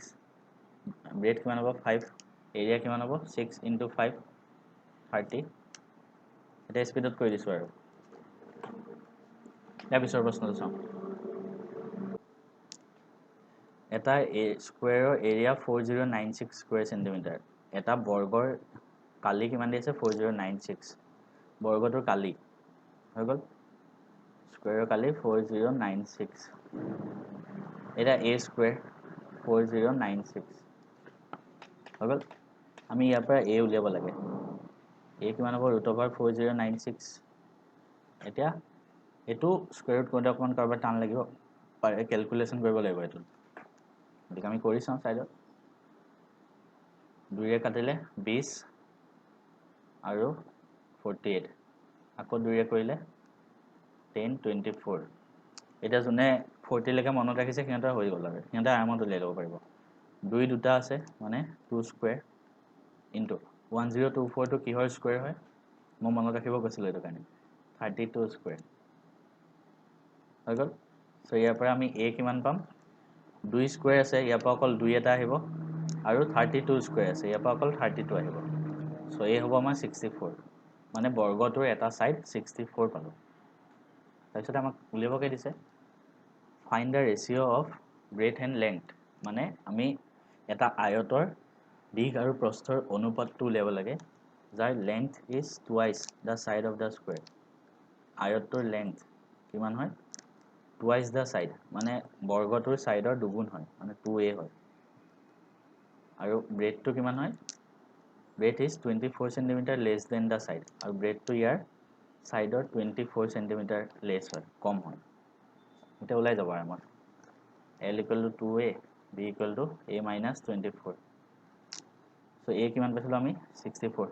ব্ৰেথ কিমান হ'ব 5 এৰিয়া কিমান হ'ব 6 * 5 30 এটা স্পিডত কৰি দিছো আৰু ইয়াৰ পিছৰ প্ৰশ্নটো চাওঁ এটা স্কোয়াৰৰ এৰিয়া 4096 স্কোয়াৰ সেন্টিমিটাৰ এটা বৰ্গৰ কালি কিমান দিছে 4096 বৰ্গটোৰ কালি হৈ গ'ল স্কোয়াৰৰ কালি 4096 এটা a স্কোয়াৰ 4096 হৈ গ'ল আমি ইয়াৰ পৰা a উলিয়াব লাগে a কিমান হ'ব √4096 এতিয়া এটো স্কয়াৰ ৰুট কৰোঁতে অকমান কাৰবাৰ টান লাগিব পাৰে ক্যালকুলেশন কৰিব লাগিব এটো গতিকে আমি কৰি চাওঁ সাইডত 2 ৰে কাটিলে 20 আৰু 48 আকৌ 2 ৰে কৰিলে 10 24 এটা জনে 40 লৈকে মনত ৰাখিছে কিমান হৈ গ'ল আৰু কিমান আৰামত উলিয়াই ল'ব পাৰিব 2 দুটা আছে মানে 2 স্কয়াৰ ইনটু 1024 টো কিহৰ স্কয়াৰ হয় মই মনত ৰাখিব কৈছিল এটো কাৰণে 32 স্কয়াৰ হৈ গ'ল সো ইয়াৰ পৰা আমি a কিমান পাম 2 স্কয়াৰ আছে ইয়াৰ পৰা অকল 2 এটা আহিব আৰু 32 স্কয়াৰ আছে ইয়াৰ পৰা অকল 32 আহিব সো a হ'ব আমাৰ 64 মানে বৰ্গটোৰ এটা সাইড 64 পালো তাৰপিছত আমাক উলিয়াবকে দিছে find the ratio of breadth and length মানে আমি এটা আয়তৰ দিক আৰু প্ৰস্থৰ অনুপাতটো উলিয়াব লাগে যাৰ length is twice the side of the square আয়তৰ লেংথ কিমান হয় টুৱাইস দা সাইড মানে বৰ্গটোৰ সাইডৰ দুগুণ হয় মানে 2a হয় আৰু ব্ৰেথটো কিমান হয় breadth is 24 centimetre less than the side আৰু ব্ৰেথটো ইয়াৰ সাইডৰ 24 সেন্টিমিটাৰ লেস হয় কম হয় এটা ওলাই যাব আৰু আমাৰ L = 2a B = a - 24 so a কিমান পাইছিলো আমি 64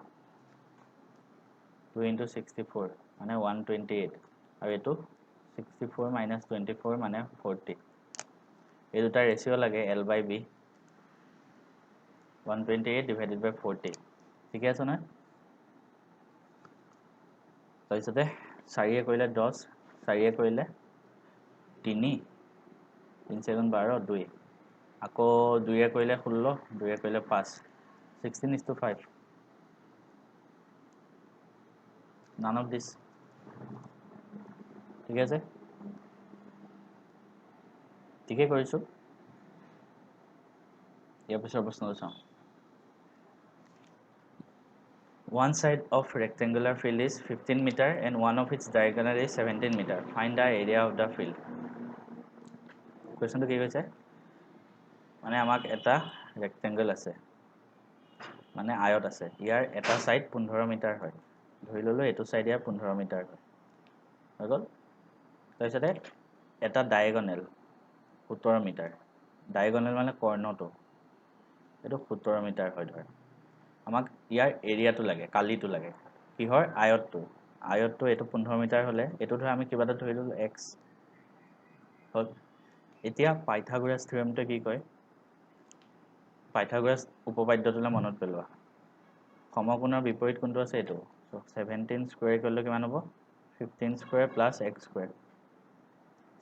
2 * 64 মানে 128 আৰু এটো 64 - 24 মানে 40 এই দুটা ৰেশিও লাগে L/B 128 / 40 ঠিক আছে না তাৰপিছতে 4 এ কৰিলে 10 4 এ কৰিলে 3 3 × 12 2 আকৌ 2 এ কৰিলে 16 2 এ কৰিলে 5 16:5 none of this ঠিক আছে ঠিকে কৰিছো ইয়াৰ পিছৰ প্ৰশ্নটো চাওঁ one side of rectangular field is 15 meter and one of its diagonal is 17 meter find the area of the field question to কি কৈছে মানে আমাক এটা ৰেক্টেংগল আছে মানে আয়ত আছে ইয়াৰ এটা সাইড 15 মিটাৰ হয় ধৰি ললো এটো সাইড ইয়াৰ 15 মিটাৰ হয় হৈ গ'ল তাৰপিছতে এটা ডায়াগোনাল 17 মিটাৰ ডায়াগোনাল মানে কৰ্ণটো এটো 17 মিটাৰ হয় ধৰ আমাক ইয়াৰ এৰিয়াটো লাগে কালিটো লাগে কিহৰ আয়তটো এটো 15 মিটাৰ হলে এটো ধৰ আমি কিবাটা ধৰি ললো x হল এতিয়া পাইথাগোৰাছ থিওৰেমটো কি কয় পাইথাগোৰাছ উপপাদ্যটোলে মনত পেলোৱা সমকোণৰ বিপৰীত কোণটো আছে এটো সো 17 স্কয়াৰ কৰিলে কিমান হ'ব 15 square plus x square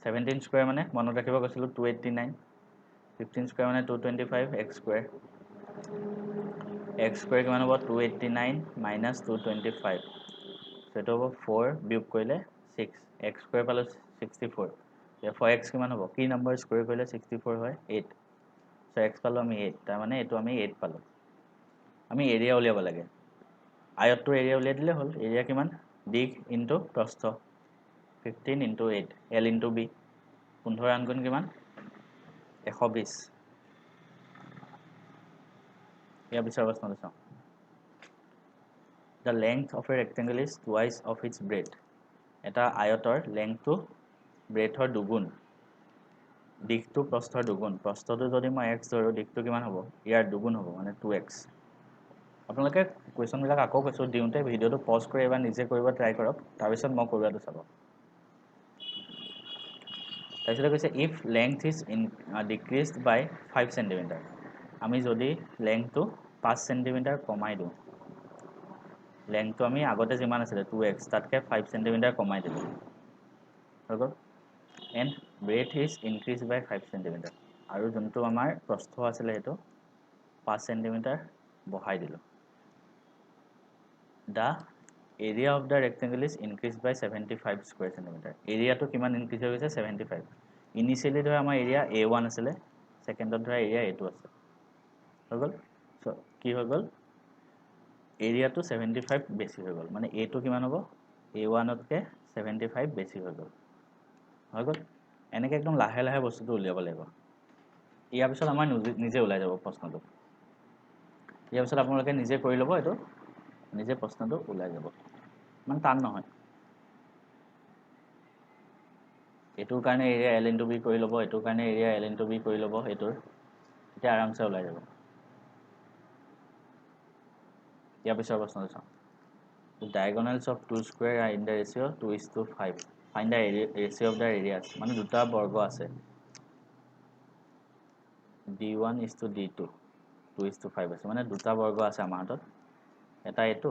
17 square মানে মনত ৰাখিব কৈছিল 289 15 স্কয়াৰ মানে 225 x স্কয়াৰ x স্কয়াৰ কিমান হ'ব 289 - 225 সেটো হ'ব 4 বিয়োগ কৰিলে 6 x স্কয়াৰ পালো 64 therefore x কিমান হ'ব কি নম্বৰ স্কয়াৰ কৰিলে 64 হয় 8 so x পালো আমি 8 তাৰ মানে এটো আমি 8 পালো আমি এৰিয়া উলিয়াব লাগে আয়তটোৰ এৰিয়া উলিয়াই দিলে হ'ল এৰিয়া কিমান দিক ইনটু প্ৰস্থ 15 * 8 L * B 15 আনগুণ কিমান 120 ইয়াৰ পিছৰ প্ৰশ্নটো চাওঁ The length of a rectangle is twice of its breadth এটা আয়তৰ লেংথটো ব্ৰেডৰ দুগুণ দিশটো প্ৰস্থৰ দুগুণ প্ৰস্থটো যদি মই x ধৰো দিশটো কিমান হ'ব ইয়াৰ দুগুণ হ'ব মানে 2x আপোনালোকে কোৱেশ্চনবিলাক আকৌ কৈছো দিওঁতে ভিডিঅ'টো পজ কৰি এবাৰ নিজে কৰিব ট্ৰাই কৰক তাৰপিছত মই কৰোৱাটো চাব তাৰপিছত কৈছে if length is decreased by 5 cm আমি যদি লেংথটো 5 cm কমাই দিওঁ লেংথটো আমি আগতে যিমান আছিল 2x তাতকে 5 cm কমাই দিলো হৈ গ'ল and breadth is increased by 5 cm আৰু যোনটো আমাৰ প্ৰস্থ আছিল হেতু 5 cm বঢ়াই দিলো the area of the rectangle is increased by 75 square centimeter area to কিমান increase হৈ গৈছে 75 initially ধৰা আমাৰ area a1 আছিল সেকেন্ডত ধৰা area a2 আছে হৈ গ'ল সো কি হৈ গ'ল area to 75 বেছি হৈ গ'ল মানে a2 কিমান হ'ব a1 তকে 75 বেছি হৈ গ'ল হৈ গ'ল এনেকে একদম লাহে লাহে বস্তুটো উলিয়াব লাগিব ইয়াৰ পিছত আমাৰ নিজে ওলাই যাব প্ৰশ্নটো ইয়াৰ পিছত আপোনালোকে নিজে কৰি ল'ব এটো নিজে প্ৰশ্নটো ওলাই যাব মানে টান নহয় এটোৰ কাৰণে এৰিয়া l * b কৰি ল'ব এটোৰ কাৰণে এৰিয়া l * b কৰি ল'ব এটোৰ এটা আৰামছে ওলাই যাব ইয়াৰ পিছৰ প্ৰশ্নটো চাওঁ The diagonals of two square are in the ratio 2:5 find the ratio of the areas মানে দুটা বৰ্গ আছে d1 is to d2 2:5 আছে মানে দুটা বৰ্গ আছে আমাৰ হাতত এটা এটো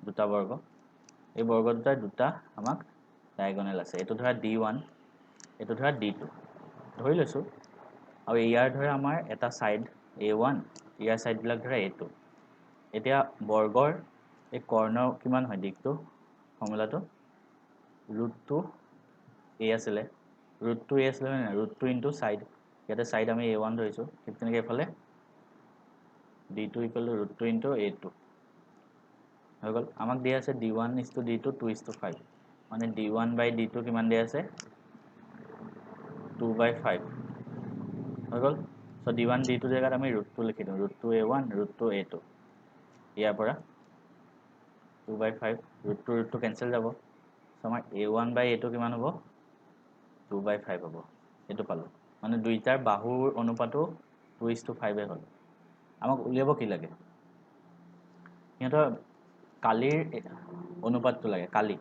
দুটা বৰ্গ এই বৰ্গ দুটা আমাক ডায়াগোনাল আছে এটো ধৰা d1 এটো ধৰা d2 ধৰি লৈছো আৰু ইয়াৰ ধৰা আমাৰ এটা সাইড a1 ইয়াৰ সাইড বিলাক ধৰা a2 এতিয়া বৰ্গৰ এই কৰ্ণৰ কিমান হয় দিকটো ফৰ্মুলাটো √2 a আছিলে √2 a আছিলে না √2 * সাইড ইয়াতে সাইড আমি a1 ধৰিছো ঠিক তেনেকৈ এফালে d2 = √2 * a2 হৈ গ'ল আমাক দিয়া আছে d1 is to d2 2:5 মানে d1 by d2 কিমান দিয়া আছে 2/5 হৈ গ'ল সো d1 d2 জায়গাত আমি √2 লিখি দিম √2 a1 √2 a2 ইয়াৰ পৰা 2/5 √2 কেনসেল যাব সো আমাৰ a1 by a2 কিমান হ'ব 2/5 হ'ব এটো পালো মানে দুইটাৰ বাহুৰ অনুপাতটো 2:5 এ হ'ল আমাক উলিয়াব কি লাগে ইহঁতৰ কালিৰ অনুপাতটো লাগে কালি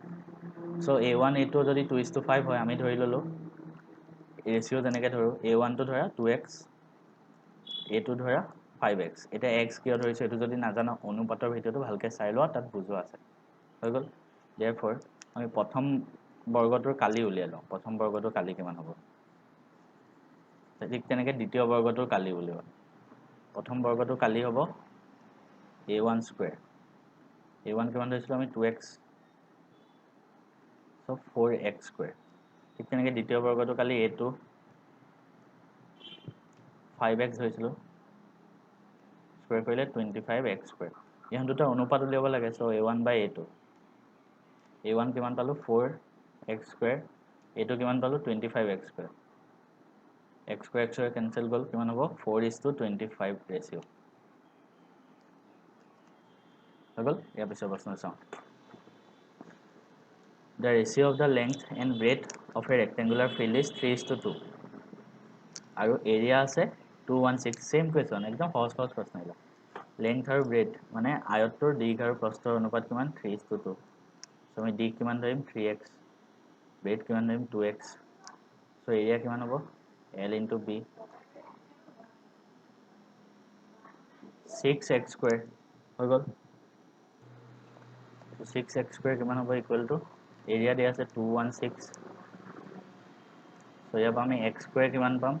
সো a1 a2 যদি 2:5 হয় আমি ধৰি ললো ৰেশিও যেনেকৈ ধৰো a1 টো ধৰা 2x a2 ধৰা 5x এটা x কিয় ধৰিছে এটো যদি নাজানো অনুপাতৰ ভিডিওটো ভালকে চাই লোৱা তাত বুজোৱা আছে হৈ গ'ল therefore আমি প্ৰথম বৰ্গটোৰ কালি উলিয়াই লওঁ প্ৰথম বৰ্গটোৰ কালি কিমান হ'ব ঠিক তেনেকৈ দ্বিতীয় বৰ্গটোৰ কালি উলিয়াও প্ৰথম বৰ্গটোৰ কালি হ'ব a1 স্কয়াৰ a1 কিমান ধৰিছিলো আমি 2x সো 4x স্কয়াৰ ঠিক তেনেকৈ দ্বিতীয় বৰ্গটোৰ কালি a2 5x ধৰিছিলো স্কয়াৰ কৰিলে 25x স্কয়াৰ ইহত দুটা অনুপাত উলিয়াব লাগে so a1 by a2 a1 কিমান পালো 4x স্কয়াৰ a2 কিমান পালো 25x square x square x square cancel গল কিমান হ'ব 4:25 ৰেশিও হৈ গ'ল ইয়াৰ পিছৰ প্ৰশ্ন চাওঁ The ratio of the length and breadth of a rectangular field is 3:2 আৰু এৰিয়া আছে 216 সেম কোৱেশ্চন একদম সহজ প্ৰশ্ন এটা লেংথ আৰু ব্ৰেডথ মানে আয়তৰ দীঘ আৰু প্ৰস্থৰ অনুপাত কিমান 3:2 সো আমি দীঘ কিমান ধৰিম 3x ব্ৰেডথ কিমান ধৰিম 2x সো এৰিয়া কিমান হ'ব l * b 6x স্কয়াৰ হৈ গ'ল 6x স্কয়াৰ কিমান হ'ব ইকুৱেল টু এৰিয়া দিয়া আছে 216 সো ইয়াৰ পৰা আমি x স্কয়াৰ কিমান পাম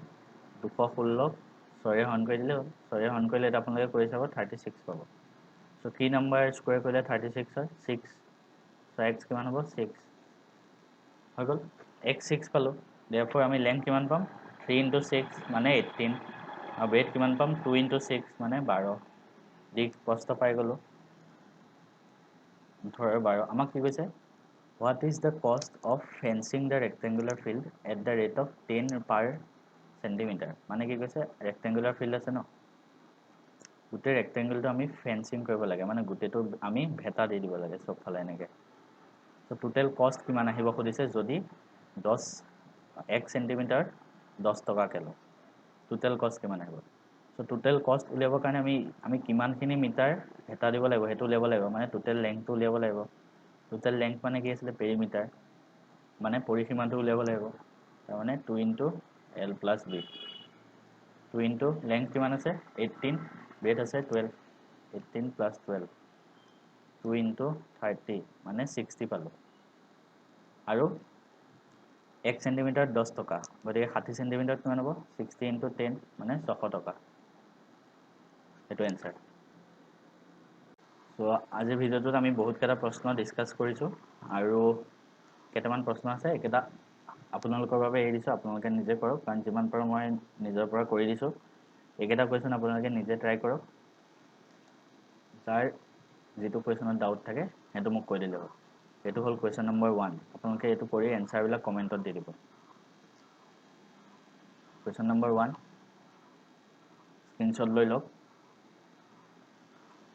216 6 হৰণ কৰি দিলে 6 হৰণ কৰিলে এটা আপোনালোকে কৰি চাব 36 পাব সো কি নম্বৰ স্কয়াৰ কৰিলে 36 হয় 6 সো x কিমান হ'ব 6 হৈ গ'ল x 6 পালো therefore আমি লেংথ কিমান পাম 3 * 6 মানে 18 আৰু ব্ৰেডথ কিমান পাম 2 * 6 মানে 12 দিক প্ৰস্থ পাই গলো ধৰ 12 আমাক কি কৈছে what is the cost of fencing the rectangular field at the rate of 10 per centimetre মানে কি কৈছে ৰেক্টেংগুলাৰ ফিল্ড আছে ন গোটেই ৰেক্টেংগুলটো আমি ফেন্সিং কৰিব লাগে মানে গোটেইটো আমি ভেটা দি দিব লাগে সব ফালে এনেকে তো টোটেল কষ্ট কিমান আহিব খুদিছে যদি 1 সেন্টিমিটাৰ 10 টকাকে লওঁ টোটেল কষ্ট কিমান আহিব সো টোটেল কষ্ট উলিয়াবৰ কাৰণে আমি কিমানখিনি মিটাৰ ভেটা দিব লাগিব হেতু উলিয়াব লাগিব মানে টোটেল লেংথটো উলিয়াব লাগিব টোটেল লেংথ মানে কি আছিল পেৰিমিটাৰ মানে পৰিসীমাটো উলিয়াব লাগিব তাৰ মানে 2 * l + b 2 * length কিমান আছে 18 breadth আছে 12 18 + 12 2 * 30 মানে 60 পালো আৰু 1 সেন্টিমিটাৰ 10 টকা গতিকে 60 সেন্টিমিটাৰ কিমান হ'ব 60 * 10 মানে 600 টকা এটো এনসাৰ সো আজিৰ ভিডিওটোত আমি বহুত কেইটা প্ৰশ্ন ডিসকাস কৰিছো আৰু কেইটামান প্ৰশ্ন আছে একেটা আপোনালোকৰ বাবে এৰি দিছো আপোনালোকে নিজে কৰক কাৰণ যিমান পাৰো মই নিজৰ পৰা কৰি দিছো একেটা কোৱেশ্চন আপোনালোকে নিজে ট্ৰাই কৰক যাৰ যেটো কোৱেশ্চনত ডাউট থাকে হেতু মোক কৈ দিলে হ'ল এটো হল কোৱেশ্চন নম্বৰ 1 আপোনালোকে এটো কৰি এনসাৰ বিলাক কমেন্টত দি দিব কোৱেশ্চন নম্বৰ 1 স্ক্ৰিনশ্বট লৈ লওক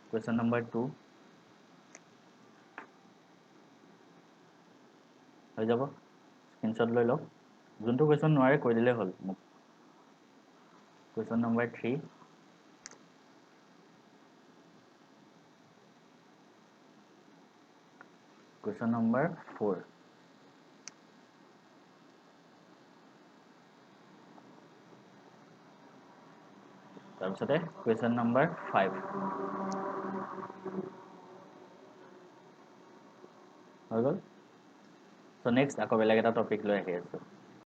কোৱেশ্চন নম্বৰ 2 হৈ যাব স্ক্ৰিনশ্বট লৈ লওক যোনটো কোৱেশ্চন নোৱাৰে কৈ দিলে হ'ল মোক কোৱেশ্চন নম্বৰ 3 Question number 4 তাৰপিছতে question number 5 হৈ গ'ল so next আকৌ বেলেগ এটা টপিক লৈ আহি আছো